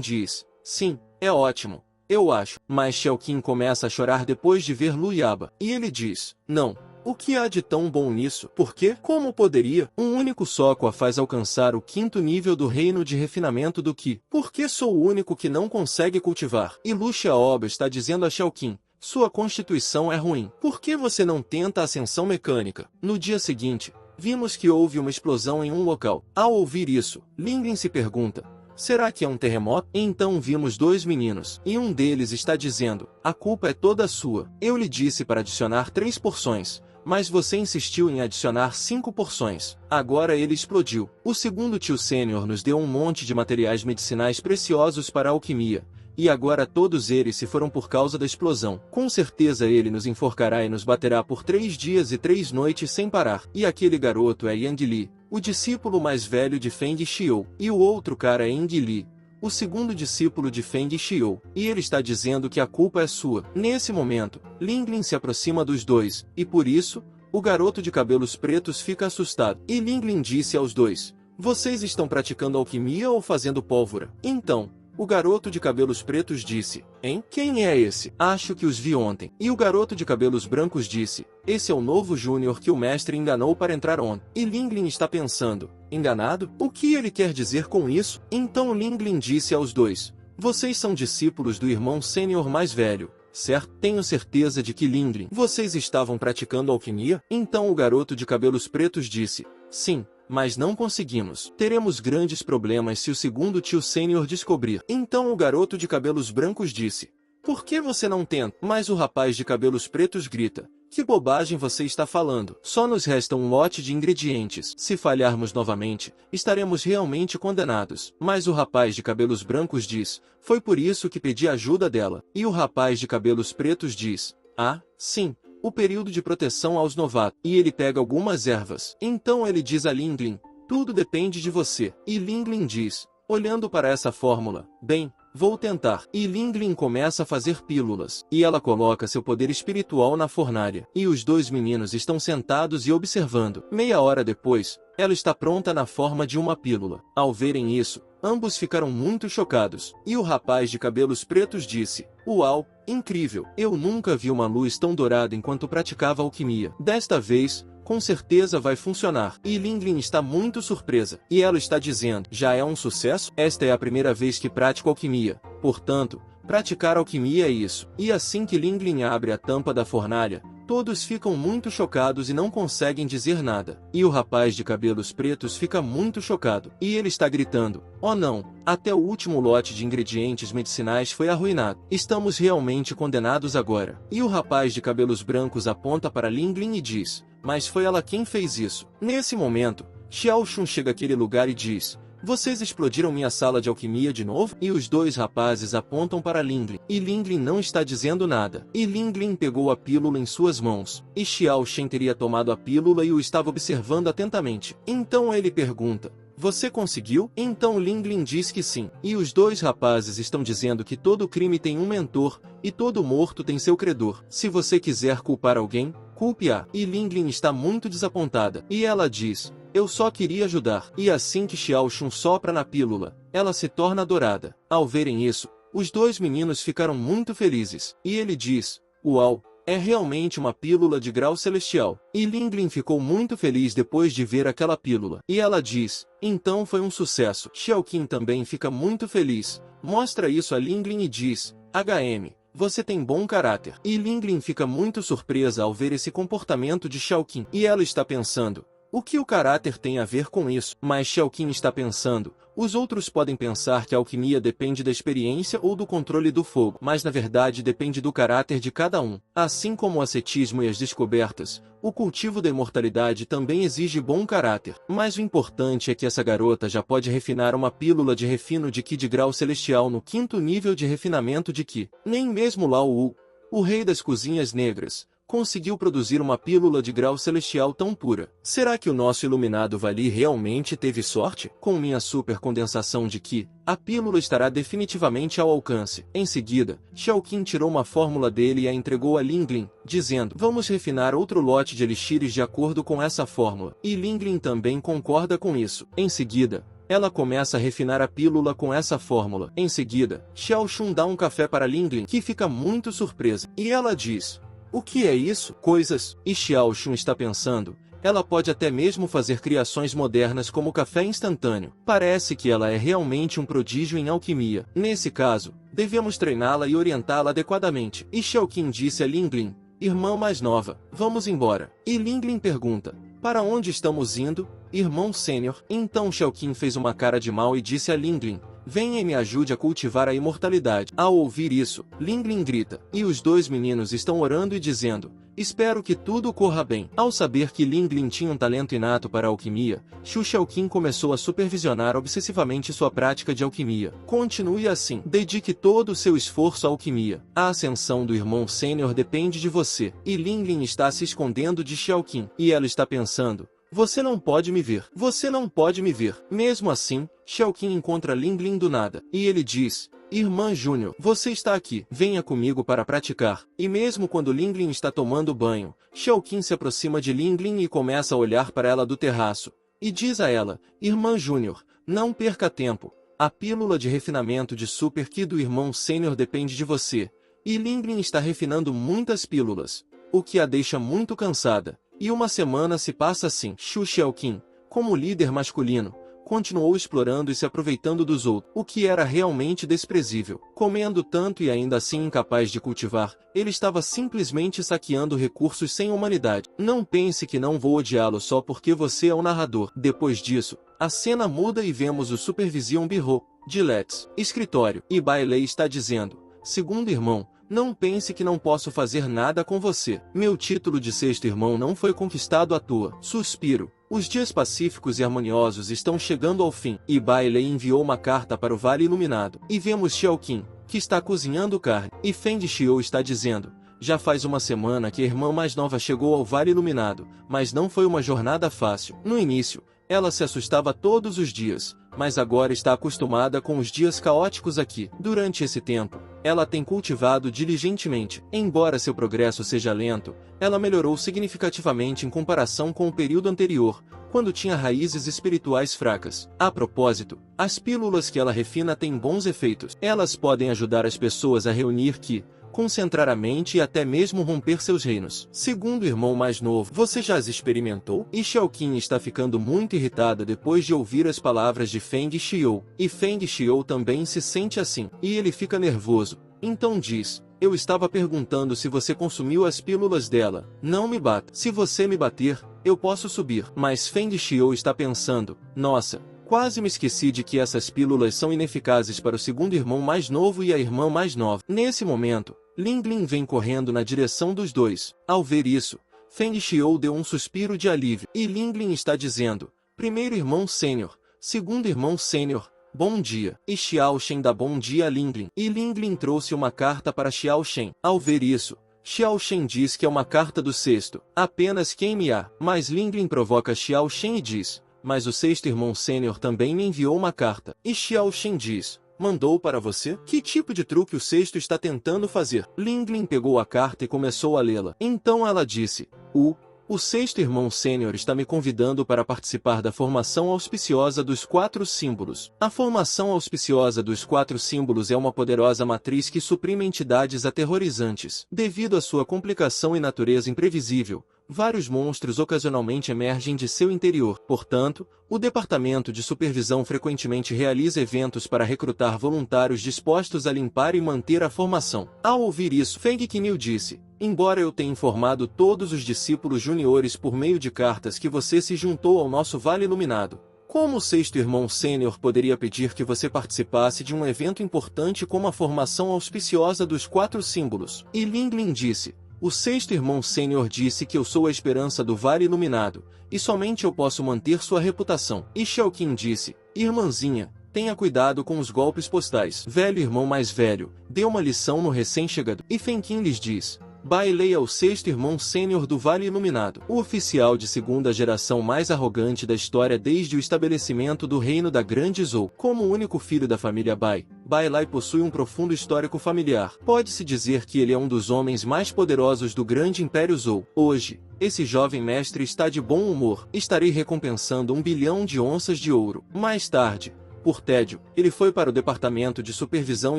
diz: sim, é ótimo. Eu acho. Mas Xiaoqin começa a chorar depois de ver Lu Yaba. E ele diz: não. O que há de tão bom nisso? Por quê? Como poderia? Um único soco a faz alcançar o 5º nível do reino de refinamento do Qi. Por que sou o único que não consegue cultivar? E Lu Xiaoba está dizendo a Xiaoqin: sua constituição é ruim. Por que você não tenta a ascensão mecânica? No dia seguinte, vimos que houve uma explosão em um local. Ao ouvir isso, Linglin se pergunta: será que é um terremoto? Então vimos 2 meninos, e um deles está dizendo: a culpa é toda sua. Eu lhe disse para adicionar 3 porções, mas você insistiu em adicionar 5 porções. Agora ele explodiu. O segundo tio sênior nos deu um monte de materiais medicinais preciosos para a alquimia, e agora todos eles se foram por causa da explosão. Com certeza ele nos enforcará e nos baterá por 3 dias e 3 noites sem parar. E aquele garoto é Yang Li, o discípulo mais velho de Feng Xiou. E o outro cara é Ying Li, o segundo discípulo de Feng Xiou. E ele está dizendo que a culpa é sua. Nesse momento, Linglin se aproxima dos dois, e por isso, o garoto de cabelos pretos fica assustado. E Linglin disse aos dois: vocês estão praticando alquimia ou fazendo pólvora? Então, o garoto de cabelos pretos disse: hein? Quem é esse? Acho que os vi ontem. E o garoto de cabelos brancos disse: esse é o novo júnior que o mestre enganou para entrar ontem. E Linglin está pensando: enganado? O que ele quer dizer com isso? Então Linglin disse aos dois: vocês são discípulos do irmão sênior mais velho, certo? Tenho certeza de que Linglin, vocês estavam praticando alquimia? Então o garoto de cabelos pretos disse: sim. Mas não conseguimos. Teremos grandes problemas se o segundo tio sênior descobrir. Então o garoto de cabelos brancos disse: por que você não tenta? Mas o rapaz de cabelos pretos grita: que bobagem você está falando? Só nos resta um lote de ingredientes. Se falharmos novamente, estaremos realmente condenados. Mas o rapaz de cabelos brancos diz: foi por isso que pedi ajuda dela. E o rapaz de cabelos pretos diz: ah, sim. O período de proteção aos novatos. E ele pega algumas ervas. Então ele diz a Linglin: tudo depende de você. E Linglin diz, olhando para essa fórmula: bem, vou tentar. E Linglin começa a fazer pílulas. E ela coloca seu poder espiritual na fornalha. E os 2 meninos estão sentados e observando. Meia hora depois, ela está pronta na forma de uma pílula. Ao verem isso, ambos ficaram muito chocados. E o rapaz de cabelos pretos disse: uau, incrível! Eu nunca vi uma luz tão dourada enquanto praticava alquimia. Desta vez, com certeza vai funcionar. E Linglin está muito surpresa. E ela está dizendo: já é um sucesso? Esta é a primeira vez que pratico alquimia. Portanto, praticar alquimia é isso. E assim que Linglin abre a tampa da fornalha, todos ficam muito chocados e não conseguem dizer nada. E o rapaz de cabelos pretos fica muito chocado. E ele está gritando: oh não, até o último lote de ingredientes medicinais foi arruinado. Estamos realmente condenados agora. E o rapaz de cabelos brancos aponta para Linglin e diz: mas foi ela quem fez isso. Nesse momento, Xiao Shun chega àquele lugar e diz: vocês explodiram minha sala de alquimia de novo? E os 2 rapazes apontam para Linglin. E Linglin não está dizendo nada. E Linglin pegou a pílula em suas mãos. E Xiao Shen teria tomado a pílula e o estava observando atentamente. Então ele pergunta: você conseguiu? Então Linglin diz que sim. E os 2 rapazes estão dizendo que todo crime tem um mentor, e todo morto tem seu credor. Se você quiser culpar alguém, culpe-a. E Linglin está muito desapontada. E ela diz: eu só queria ajudar. E assim que Xiao Shun sopra na pílula, ela se torna dourada. Ao verem isso, os 2 meninos ficaram muito felizes. E ele diz: uau, é realmente uma pílula de grau celestial. E Linglin ficou muito feliz depois de ver aquela pílula. E ela diz: então foi um sucesso. Xiaoqin também fica muito feliz. Mostra isso a Linglin e diz: HM, você tem bom caráter. E Linglin fica muito surpresa ao ver esse comportamento de Xiaoqin. E ela está pensando: o que o caráter tem a ver com isso? Mas Xiaoqin está pensando: Os outros podem pensar que a alquimia depende da experiência ou do controle do fogo, mas na verdade depende do caráter de cada um. Assim como o ascetismo e as descobertas, o cultivo da imortalidade também exige bom caráter. Mas o importante é que essa garota já pode refinar uma pílula de refino de Qi de grau celestial no 5º nível de refinamento de Qi. Nem mesmo Lao Wu, o rei das cozinhas negras, conseguiu produzir uma pílula de grau celestial tão pura. Será que o nosso iluminado Vali realmente teve sorte? Com minha supercondensação de Qi, a pílula estará definitivamente ao alcance. Em seguida, Xiao Qin tirou uma fórmula dele e a entregou a Linglin, dizendo: vamos refinar outro lote de elixires de acordo com essa fórmula. E Linglin também concorda com isso. Em seguida, ela começa a refinar a pílula com essa fórmula. Em seguida, Xiao Shun dá um café para Linglin, que fica muito surpresa. E ela diz: o que é isso? Coisas. E Xiao Shun está pensando, ela pode até mesmo fazer criações modernas como café instantâneo. Parece que ela é realmente um prodígio em alquimia. Nesse caso, devemos treiná-la e orientá-la adequadamente. E Xiao Qin disse a Linglin: irmã mais nova, vamos embora. E Linglin pergunta: para onde estamos indo, irmão sênior? Então Xiao Qin fez uma cara de mal e disse a Linglin: venha e me ajude a cultivar a imortalidade. Ao ouvir isso, Linglin grita, e os dois meninos estão orando e dizendo: espero que tudo corra bem. Ao saber que Linglin tinha um talento inato para a alquimia, Xu Xiaoqin começou a supervisionar obsessivamente sua prática de alquimia. Continue assim. Dedique todo o seu esforço à alquimia. A ascensão do irmão sênior depende de você. E Linglin está se escondendo de Xiaoqin. E ela está pensando: você não pode me ver. Você não pode me ver. Mesmo assim, Xiaoqin encontra Linglin do nada. E ele diz: irmã Júnior, você está aqui. Venha comigo para praticar. E mesmo quando Linglin está tomando banho, Xiaoqin se aproxima de Linglin e começa a olhar para ela do terraço. E diz a ela: irmã Júnior, não perca tempo. A pílula de refinamento de Super Qi do irmão sênior depende de você. E Linglin está refinando muitas pílulas, o que a deixa muito cansada. E uma semana se passa assim. Xu Xiaoqin, como líder masculino, continuou explorando e se aproveitando dos outros, o que era realmente desprezível. Comendo tanto e ainda assim incapaz de cultivar, ele estava simplesmente saqueando recursos sem humanidade. Não pense que não vou odiá-lo só porque você é o narrador. Depois disso, a cena muda e vemos o Supervision Bureau de Let's escritório. E Bailey está dizendo: segundo irmão, não pense que não posso fazer nada com você. Meu título de sexto irmão não foi conquistado à toa. Suspiro. Os dias pacíficos e harmoniosos estão chegando ao fim. E Bailey enviou uma carta para o Vale Iluminado. E vemos Xiaoqin, que está cozinhando carne. E Feng Xiou está dizendo: já faz uma semana que a irmã mais nova chegou ao Vale Iluminado, mas não foi uma jornada fácil. No início, ela se assustava todos os dias, mas agora está acostumada com os dias caóticos aqui. Durante esse tempo, ela tem cultivado diligentemente. Embora seu progresso seja lento, ela melhorou significativamente em comparação com o período anterior, quando tinha raízes espirituais fracas. A propósito, as pílulas que ela refina têm bons efeitos. Elas podem ajudar as pessoas a reunir Qi, concentrar a mente e até mesmo romper seus reinos. Segundo o irmão mais novo, você já as experimentou? E Xiaoqin está ficando muito irritada depois de ouvir as palavras de Feng Xiou. E Feng Xiou também se sente assim. E ele fica nervoso. Então diz: eu estava perguntando se você consumiu as pílulas dela. Não me bata. Se você me bater, eu posso subir. Mas Feng Xiou está pensando: nossa, quase me esqueci de que essas pílulas são ineficazes para o segundo irmão mais novo e a irmã mais nova. Nesse momento, Linglin vem correndo na direção dos dois. Ao ver isso, Feng Xiou deu um suspiro de alívio. E Linglin está dizendo: primeiro irmão sênior, segundo irmão sênior, bom dia. E Xiao Shen dá bom dia a Linglin. E Linglin trouxe uma carta para Xiao Shen. Ao ver isso, Xiao Shen diz que é uma carta do sexto. Apenas quem me há. Mas Linglin provoca Xiao Shen e diz: mas o sexto irmão sênior também me enviou uma carta. E Xiao Shen diz: mandou para você? Que tipo de truque o sexto está tentando fazer? Linglin pegou a carta e começou a lê-la. Então ela disse: o sexto irmão sênior está me convidando para participar da formação auspiciosa dos 4 símbolos. A formação auspiciosa dos 4 símbolos é uma poderosa matriz que suprime entidades aterrorizantes. Devido à sua complicação e natureza imprevisível, vários monstros ocasionalmente emergem de seu interior. Portanto, o Departamento de Supervisão frequentemente realiza eventos para recrutar voluntários dispostos a limpar e manter a formação. Ao ouvir isso, Feng Qinyu disse: embora eu tenha informado todos os discípulos juniores por meio de cartas que você se juntou ao nosso Vale Iluminado, Como o sexto irmão sênior poderia pedir que você participasse de um evento importante como a formação auspiciosa dos 4 símbolos? E Linglin disse, o sexto irmão sênior disse que eu sou a esperança do Vale Iluminado, e somente eu posso manter sua reputação. E Xiaoqing disse, irmãzinha, tenha cuidado com os golpes postais. Velho irmão mais velho, dê uma lição no recém-chegado. E Fenqin lhes diz, Bai Lei é o sexto irmão sênior do Vale Iluminado, o oficial de segunda geração mais arrogante da história desde o estabelecimento do reino da Grande Zhou. Como o único filho da família Bai, Bai Lai possui um profundo histórico familiar. Pode-se dizer que ele é um dos homens mais poderosos do grande Império Zhou. Hoje, esse jovem mestre está de bom humor. Estarei recompensando 1 bilhão de onças de ouro. Mais tarde, por tédio, ele foi para o departamento de supervisão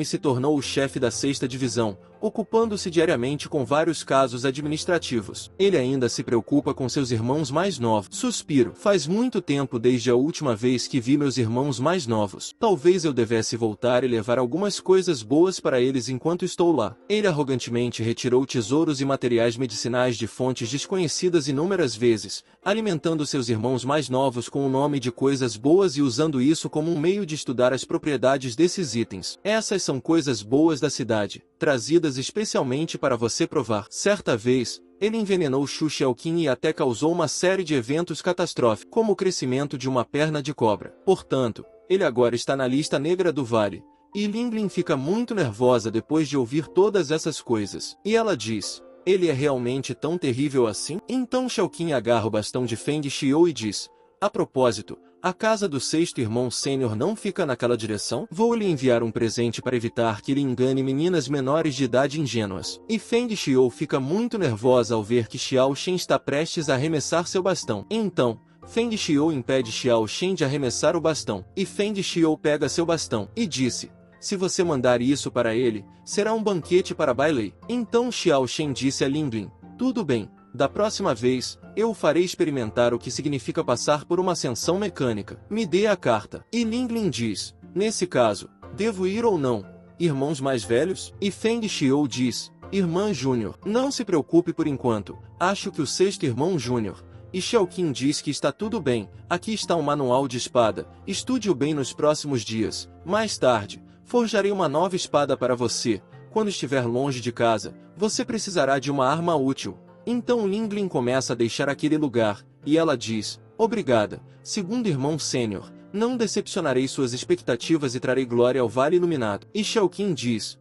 e se tornou o chefe da 6ª divisão, ocupando-se diariamente com vários casos administrativos. Ele ainda se preocupa com seus irmãos mais novos. Suspiro. Faz muito tempo desde a última vez que vi meus irmãos mais novos. Talvez eu devesse voltar e levar algumas coisas boas para eles enquanto estou lá. Ele arrogantemente retirou tesouros e materiais medicinais de fontes desconhecidas inúmeras vezes, alimentando seus irmãos mais novos com o nome de coisas boas e usando isso como um meio de estudar as propriedades desses itens. Essas são coisas boas da cidade, trazidas especialmente para você provar. Certa vez, ele envenenou Xu Xiaoqing e até causou uma série de eventos catastróficos, como o crescimento de uma perna de cobra. Portanto, ele agora está na lista negra do vale. E Linglin fica muito nervosa depois de ouvir todas essas coisas. E ela diz, ele é realmente tão terrível assim? Então Xiaoqing agarra o bastão de Feng Xiou e diz, a propósito, a casa do sexto irmão sênior não fica naquela direção? Vou lhe enviar um presente para evitar que ele engane meninas menores de idade ingênuas. E Feng Xiou fica muito nervosa ao ver que Xiao Shen está prestes a arremessar seu bastão. Então, Feng Xiou impede Xiao Shen de arremessar o bastão. E Feng Xiou pega seu bastão e disse, se você mandar isso para ele, será um banquete para Bai Lei. Então Xiao Shen disse a Linglin, tudo bem. Da próxima vez, eu o farei experimentar o que significa passar por uma ascensão mecânica. Me dê a carta. E Linglin diz, nesse caso, devo ir ou não? Irmãos mais velhos? E Feng Xiou diz, irmã Júnior, não se preocupe por enquanto, acho que o sexto irmão Júnior. E Xiaoqing diz que está tudo bem, aqui está um manual de espada, estude-o bem nos próximos dias. Mais tarde, forjarei uma nova espada para você. Quando estiver longe de casa, você precisará de uma arma útil. Então Linglin começa a deixar aquele lugar, e ela diz, obrigada, segundo irmão sênior, não decepcionarei suas expectativas e trarei glória ao Vale Iluminado. E Xiaoqing diz,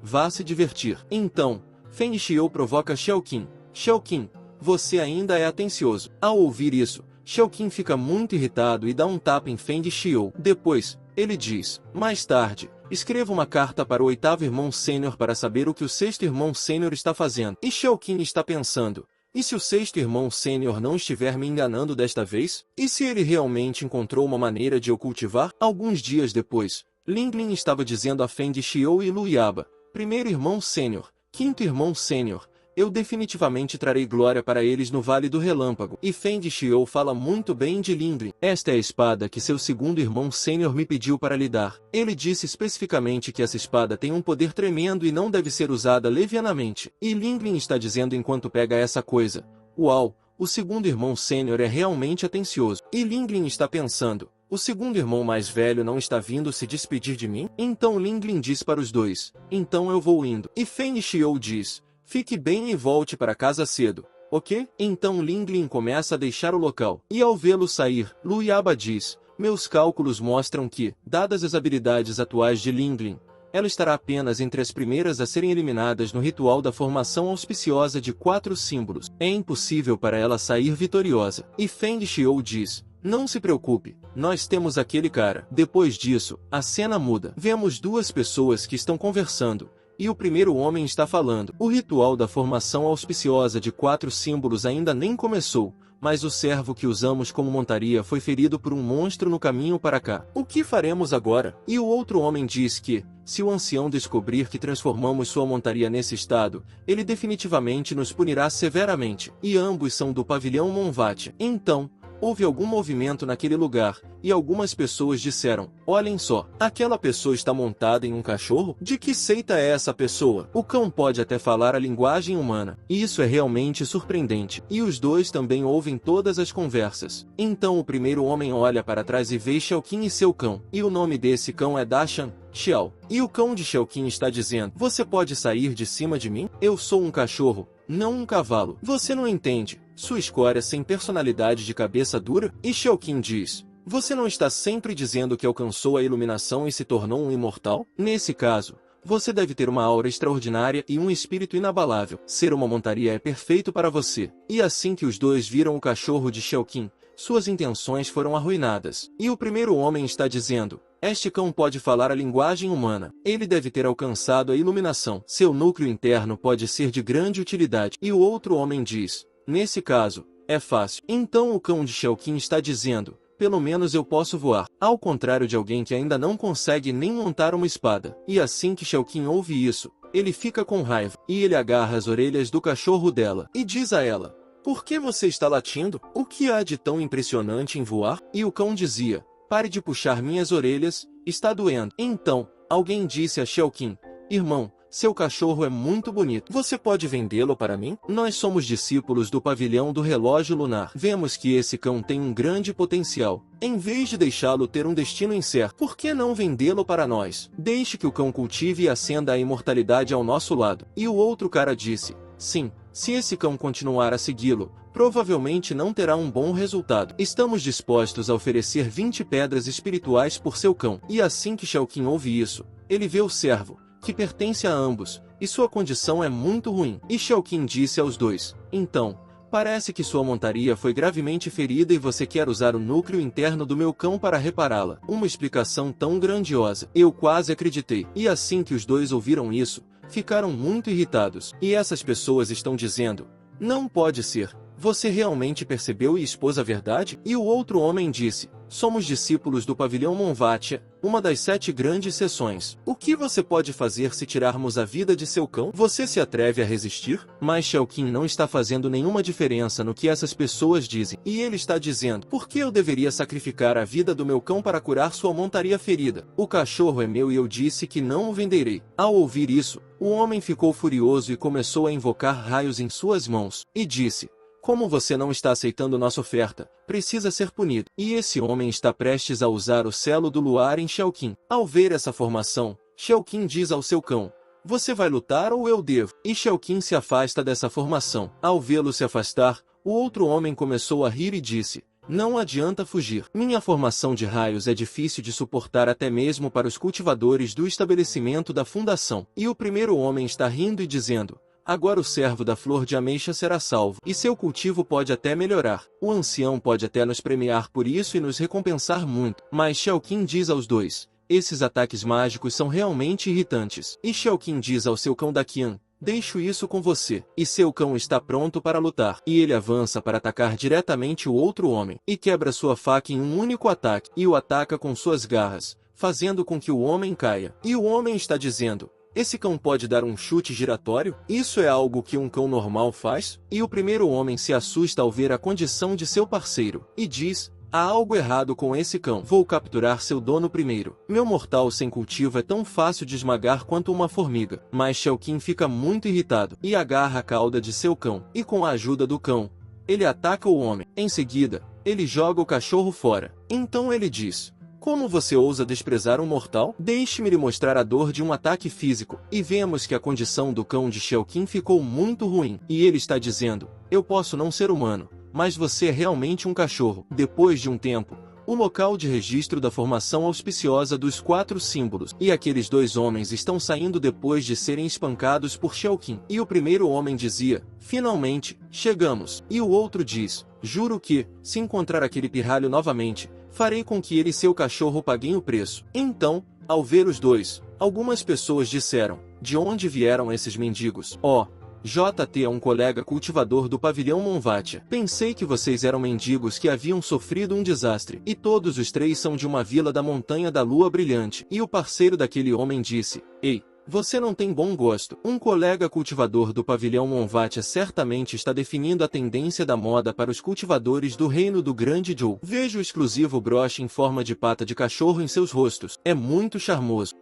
vá se divertir. Então, Feng Xiou provoca Xiaoqing, Xiaoqing, você ainda é atencioso. Ao ouvir isso, Xiaoqing fica muito irritado e dá um tapa em Feng Xiou. Depois, ele diz, mais tarde, escreva uma carta para o 8º irmão sênior para saber o que o 6º irmão sênior está fazendo. E Xiaoqing está pensando, e se o 6º irmão sênior não estiver me enganando desta vez? E se ele realmente encontrou uma maneira de o cultivar? Alguns dias depois, Linglin estava dizendo a Feng Xiou e Lu Yaba, 1º irmão sênior, 5º irmão sênior, eu definitivamente trarei glória para eles no Vale do Relâmpago. E Feng Xiou fala muito bem de Linglin. Esta é a espada que seu segundo irmão sênior me pediu para lhe dar. Ele disse especificamente que essa espada tem um poder tremendo e não deve ser usada levianamente. E Linglin está dizendo enquanto pega essa coisa. Uau, o segundo irmão sênior é realmente atencioso. E Linglin está pensando, o segundo irmão mais velho não está vindo se despedir de mim? Então Linglin diz para os dois, então eu vou indo. E Feng Xiou diz, fique bem e volte para casa cedo, ok? Então Linglin começa a deixar o local. E ao vê-lo sair, Lu Yaba diz, meus cálculos mostram que, dadas as habilidades atuais de Linglin, ela estará apenas entre as primeiras a serem eliminadas no ritual da formação auspiciosa de 4 símbolos. É impossível para ela sair vitoriosa. E Feng Xiou diz, não se preocupe, nós temos aquele cara. Depois disso, a cena muda. Vemos 2 pessoas que estão conversando. E o primeiro homem está falando. O ritual da formação auspiciosa de 4 símbolos ainda nem começou, mas o servo que usamos como montaria foi ferido por um monstro no caminho para cá. O que faremos agora? E o outro homem diz que, se o ancião descobrir que transformamos sua montaria nesse estado, ele definitivamente nos punirá severamente. E ambos são do pavilhão Monvat. Então, houve algum movimento naquele lugar, e algumas pessoas disseram, olhem só, aquela pessoa está montada em um cachorro? De que seita é essa pessoa? O cão pode até falar a linguagem humana. Isso é realmente surpreendente. E os dois também ouvem todas as conversas. Então o primeiro homem olha para trás e vê Xiaoqin e seu cão. E o nome desse cão é Dashan Xiao. E o cão de Xiaoqin está dizendo, você pode sair de cima de mim? Eu sou um cachorro, não um cavalo. Você não entende? Sua escória sem personalidade de cabeça dura? E Xiaoqin diz, você não está sempre dizendo que alcançou a iluminação e se tornou um imortal? Nesse caso, você deve ter uma aura extraordinária e um espírito inabalável. Ser uma montaria é perfeito para você. E assim que os dois viram o cachorro de Xiaoqin, suas intenções foram arruinadas. E o primeiro homem está dizendo, este cão pode falar a linguagem humana. Ele deve ter alcançado a iluminação. Seu núcleo interno pode ser de grande utilidade. E o outro homem diz, nesse caso, é fácil. Então o cão de Xiaoqin está dizendo, pelo menos eu posso voar. Ao contrário de alguém que ainda não consegue nem montar uma espada. E assim que Xiaoqin ouve isso, ele fica com raiva. E ele agarra as orelhas do cachorro dela. E diz a ela, por que você está latindo? O que há de tão impressionante em voar? E o cão dizia, pare de puxar minhas orelhas, está doendo. Então, alguém disse a Xiaoqin, irmão, seu cachorro é muito bonito. Você pode vendê-lo para mim? Nós somos discípulos do pavilhão do relógio lunar. Vemos que esse cão tem um grande potencial. Em vez de deixá-lo ter um destino incerto, por que não vendê-lo para nós? Deixe que o cão cultive e acenda a imortalidade ao nosso lado. E o outro cara disse, sim, se esse cão continuar a segui-lo, provavelmente não terá um bom resultado. Estamos dispostos a oferecer 20 pedras espirituais por seu cão. E assim que Xiaoqin ouve isso, ele vê o servo, que pertence a ambos, e sua condição é muito ruim. E Xiaoqin disse aos dois, então, parece que sua montaria foi gravemente ferida e você quer usar o núcleo interno do meu cão para repará-la. Uma explicação tão grandiosa. Eu quase acreditei. E assim que os dois ouviram isso, ficaram muito irritados. E essas pessoas estão dizendo, não pode ser. Você realmente percebeu e expôs a verdade? E o outro homem disse, somos discípulos do pavilhão Monvatia, uma das 7 grandes seções. O que você pode fazer se tirarmos a vida de seu cão? Você se atreve a resistir? Mas Xiaoqin não está fazendo nenhuma diferença no que essas pessoas dizem. E ele está dizendo, por que eu deveria sacrificar a vida do meu cão para curar sua montaria ferida? O cachorro é meu e eu disse que não o venderei. Ao ouvir isso, o homem ficou furioso e começou a invocar raios em suas mãos. E disse, como você não está aceitando nossa oferta, precisa ser punido. E esse homem está prestes a usar o selo do luar em Xiaoqin. Ao ver essa formação, Xiaoqin diz ao seu cão, você vai lutar ou eu devo? E Xiaoqin se afasta dessa formação. Ao vê-lo se afastar, o outro homem começou a rir e disse, não adianta fugir. Minha formação de raios é difícil de suportar até mesmo para os cultivadores do estabelecimento da fundação. E o primeiro homem está rindo e dizendo, agora o servo da flor de ameixa será salvo, e seu cultivo pode até melhorar. O ancião pode até nos premiar por isso e nos recompensar muito. Mas Xiaoqin diz aos dois, esses ataques mágicos são realmente irritantes. E Xiaoqin diz ao seu cão Daqian, deixo isso com você. E seu cão está pronto para lutar. E ele avança para atacar diretamente o outro homem, e quebra sua faca em um único ataque, e o ataca com suas garras, fazendo com que o homem caia. E o homem está dizendo, esse cão pode dar um chute giratório? Isso é algo que um cão normal faz? E o primeiro homem se assusta ao ver a condição de seu parceiro, e diz, há algo errado com esse cão. Vou capturar seu dono primeiro. Meu mortal sem cultivo é tão fácil de esmagar quanto uma formiga. Mas Xiaoqin fica muito irritado, e agarra a cauda de seu cão, e com a ajuda do cão, ele ataca o homem. Em seguida, ele joga o cachorro fora. Então ele diz, como você ousa desprezar um mortal? Deixe-me lhe mostrar a dor de um ataque físico. E vemos que a condição do cão de Xiaoqin ficou muito ruim. E ele está dizendo, eu posso não ser humano, mas você é realmente um cachorro. Depois de um tempo, o local de registro da formação auspiciosa dos 4 símbolos. E aqueles dois homens estão saindo depois de serem espancados por Xiaoqin. E o primeiro homem dizia, finalmente, chegamos. E o outro diz, juro que, se encontrar aquele pirralho novamente, farei com que ele e seu cachorro paguem o preço. Então, ao ver os dois, algumas pessoas disseram, de onde vieram esses mendigos? Oh, JT é um colega cultivador do pavilhão Monvatia. Pensei que vocês eram mendigos que haviam sofrido um desastre. E todos os 3 são de uma vila da Montanha da Lua Brilhante. E o parceiro daquele homem disse, ei, Você não tem bom gosto. Um colega cultivador do pavilhão Monvatia certamente está definindo a tendência da moda para os cultivadores do reino do Grande Joe. Veja o exclusivo broche em forma de pata de cachorro em seus rostos. É muito charmoso.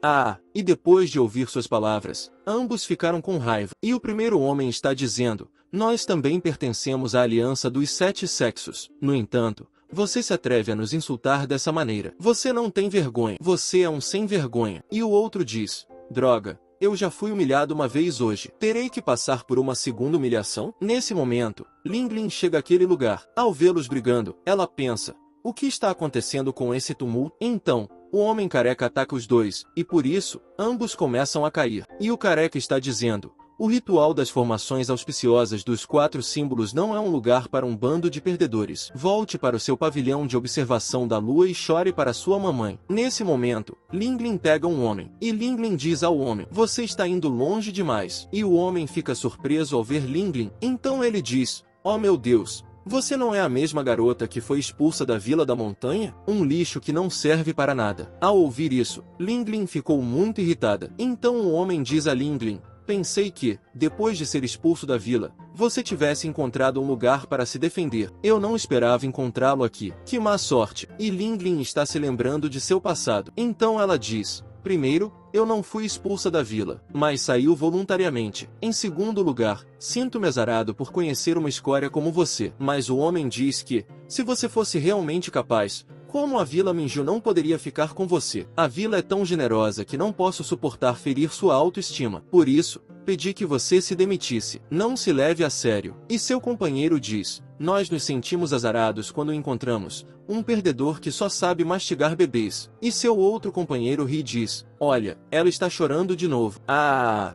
E depois de ouvir suas palavras, ambos ficaram com raiva. E o primeiro homem está dizendo, nós também pertencemos à aliança dos 7 sexos. No entanto, você se atreve a nos insultar dessa maneira. Você não tem vergonha. Você é um sem vergonha. E o outro diz, droga, eu já fui humilhado uma vez hoje. Terei que passar por uma segunda humilhação? Nesse momento, Ling chega àquele lugar. Ao vê-los brigando, ela pensa, o que está acontecendo com esse tumulto? Então, o homem careca ataca os dois, e por isso, ambos começam a cair. E o careca está dizendo, o ritual das formações auspiciosas dos 4 símbolos não é um lugar para um bando de perdedores. Volte para o seu pavilhão de observação da lua e chore para sua mamãe. Nesse momento, Ling pega um homem. E Ling diz ao homem, você está indo longe demais. E o homem fica surpreso ao ver Ling. Então ele diz, oh meu Deus, você não é a mesma garota que foi expulsa da Vila da Montanha? Um lixo que não serve para nada. Ao ouvir isso, Ling ficou muito irritada. Então o homem diz a Ling, pensei que, depois de ser expulso da vila, você tivesse encontrado um lugar para se defender. Eu não esperava encontrá-lo aqui. Que má sorte. E Ling está se lembrando de seu passado. Então ela diz, primeiro, eu não fui expulsa da vila, mas saiu voluntariamente. Em segundo lugar, sinto-me azarado por conhecer uma escória como você. Mas o homem diz que, se você fosse realmente capaz, como a Vila Minju não poderia ficar com você? A vila é tão generosa que não posso suportar ferir sua autoestima. Por isso, pedi que você se demitisse. Não se leve a sério. E seu companheiro diz, nós nos sentimos azarados quando encontramos um perdedor que só sabe mastigar bebês. E seu outro companheiro ri e diz, olha, ela está chorando de novo.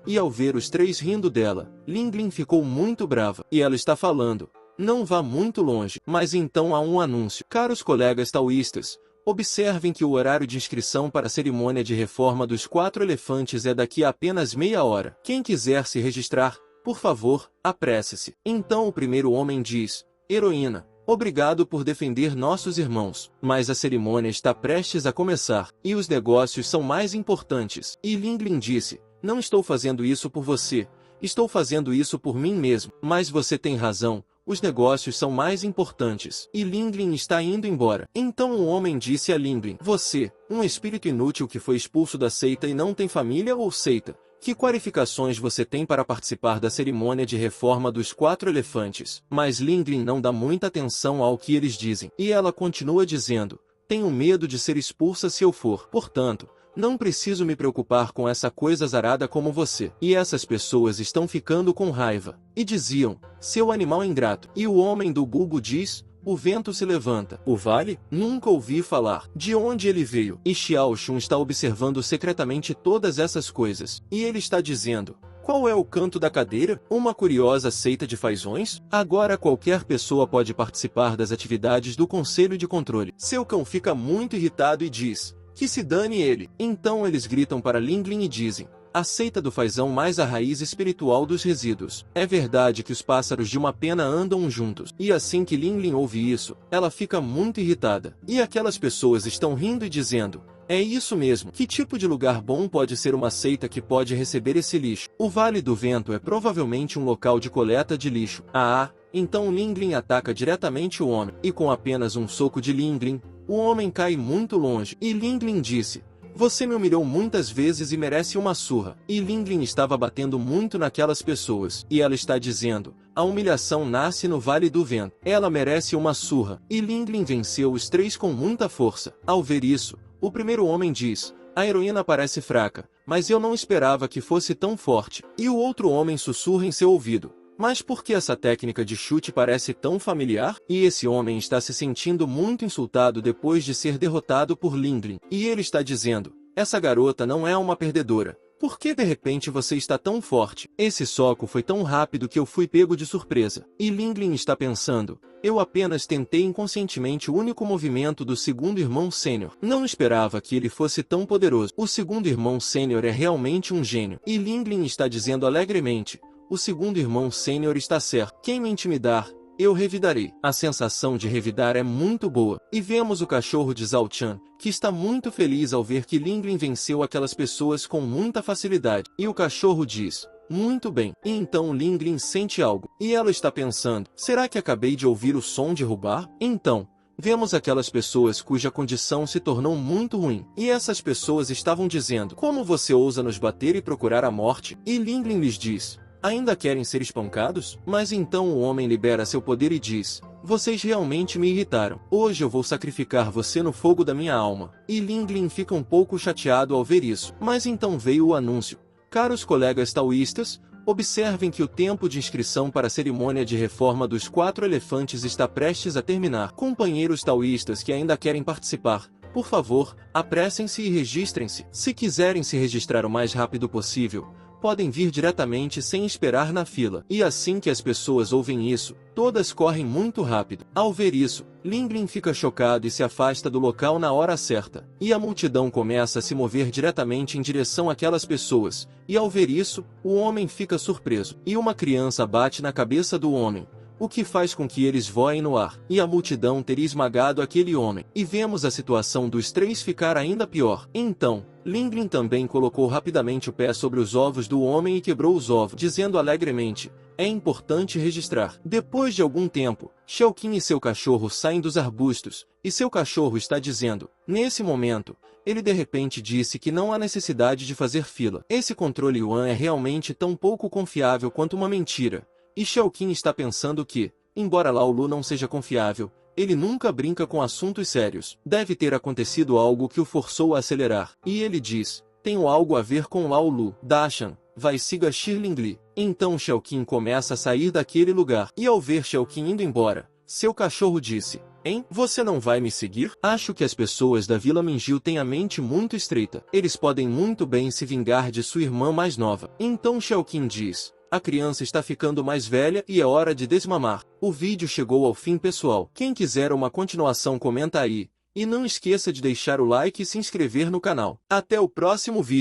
E ao ver os 3 rindo dela, Ling ficou muito brava. E ela está falando, não vá muito longe. Mas então há um anúncio. Caros colegas taoístas, observem que o horário de inscrição para a cerimônia de reforma dos 4 elefantes é daqui a apenas meia hora. Quem quiser se registrar, por favor, apresse-se. Então o primeiro homem diz, heroína, obrigado por defender nossos irmãos. Mas a cerimônia está prestes a começar, e os negócios são mais importantes. E Ling disse, não estou fazendo isso por você, estou fazendo isso por mim mesmo. Mas você tem razão. Os negócios são mais importantes. E Ling está indo embora. Então o homem disse a Ling, você, um espírito inútil que foi expulso da seita e não tem família ou seita, que qualificações você tem para participar da cerimônia de reforma dos 4 elefantes? Mas Ling não dá muita atenção ao que eles dizem. E ela continua dizendo, tenho medo de ser expulsa se eu for. Portanto, não preciso me preocupar com essa coisa azarada como você. E essas pessoas estão ficando com raiva. E diziam, seu animal ingrato. E o homem do Gugu diz, o vento se levanta. O vale? Nunca ouvi falar. De onde ele veio? E Xiao Xun está observando secretamente todas essas coisas. E ele está dizendo, qual é o canto da cadeira? Uma curiosa seita de fazões? Agora qualquer pessoa pode participar das atividades do Conselho de Controle. Seu cão fica muito irritado e diz, que se dane ele. Então eles gritam para Ling e dizem, a seita do fazão mais a raiz espiritual dos resíduos. É verdade que os pássaros de uma pena andam juntos. E assim que Ling ouve isso, ela fica muito irritada. E aquelas pessoas estão rindo e dizendo, é isso mesmo. Que tipo de lugar bom pode ser uma seita que pode receber esse lixo? O Vale do Vento é provavelmente um local de coleta de lixo. Então Ling ataca diretamente o homem. E com apenas um soco de Ling, o homem cai muito longe. E Ling disse, você me humilhou muitas vezes e merece uma surra. E Ling estava batendo muito naquelas pessoas. E ela está dizendo, a humilhação nasce no Vale do Vento. Ela merece uma surra. E Ling venceu os 3 com muita força. Ao ver isso, o primeiro homem diz, a heroína parece fraca, mas eu não esperava que fosse tão forte. E o outro homem sussurra em seu ouvido, mas por que essa técnica de chute parece tão familiar? E esse homem está se sentindo muito insultado depois de ser derrotado por Ling. E ele está dizendo, essa garota não é uma perdedora. Por que de repente você está tão forte? Esse soco foi tão rápido que eu fui pego de surpresa. E Ling está pensando, eu apenas tentei inconscientemente o único movimento do segundo irmão sênior. Não esperava que ele fosse tão poderoso. O segundo irmão sênior é realmente um gênio. E Ling está dizendo alegremente, o segundo irmão sênior está certo. Quem me intimidar, eu revidarei. A sensação de revidar é muito boa. E vemos o cachorro de Zhao Chan, que está muito feliz ao ver que Ling Ling venceu aquelas pessoas com muita facilidade. E o cachorro diz: muito bem. E então Ling Ling sente algo. E ela está pensando: será que acabei de ouvir o som de roubar? Então, vemos aquelas pessoas cuja condição se tornou muito ruim. E essas pessoas estavam dizendo: como você ousa nos bater e procurar a morte? E Ling Ling lhes diz: ainda querem ser espancados? Mas então o homem libera seu poder e diz: vocês realmente me irritaram. Hoje eu vou sacrificar você no fogo da minha alma. E Ling Ling fica um pouco chateado ao ver isso. Mas então veio o anúncio: caros colegas taoístas, observem que o tempo de inscrição para a cerimônia de reforma dos 4 elefantes está prestes a terminar. Companheiros taoístas que ainda querem participar, por favor, apressem-se e registrem-se. Se quiserem se registrar o mais rápido possível, podem vir diretamente sem esperar na fila. E assim que as pessoas ouvem isso, todas correm muito rápido. Ao ver isso, Ling Ling fica chocado e se afasta do local na hora certa. E a multidão começa a se mover diretamente em direção àquelas pessoas. E ao ver isso, o homem fica surpreso. E uma criança bate na cabeça do homem, o que faz com que eles voem no ar. E a multidão teria esmagado aquele homem. E vemos a situação dos 3 ficar ainda pior. Então, Ling Ling também colocou rapidamente o pé sobre os ovos do homem e quebrou os ovos, dizendo alegremente: é importante registrar. Depois de algum tempo, Xiao Qin e seu cachorro saem dos arbustos, e seu cachorro está dizendo. Nesse momento, ele de repente disse que não há necessidade de fazer fila. Esse controle Yuan é realmente tão pouco confiável quanto uma mentira. E Xiao Qin está pensando que, embora Lao Lu não seja confiável, ele nunca brinca com assuntos sérios. Deve ter acontecido algo que o forçou a acelerar. E ele diz: tenho algo a ver com Lao Lu. Dashan, vai siga Shirling Li. Então Xiao Qin começa a sair daquele lugar. E ao ver Xiao Qin indo embora, seu cachorro disse: hein? Você não vai me seguir? Acho que as pessoas da Vila Mingyu têm a mente muito estreita. Eles podem muito bem se vingar de sua irmã mais nova. Então Xiao Qin diz: a criança está ficando mais velha e é hora de desmamar. O vídeo chegou ao fim, pessoal. Quem quiser uma continuação comenta aí. E não esqueça de deixar o like e se inscrever no canal. Até o próximo vídeo.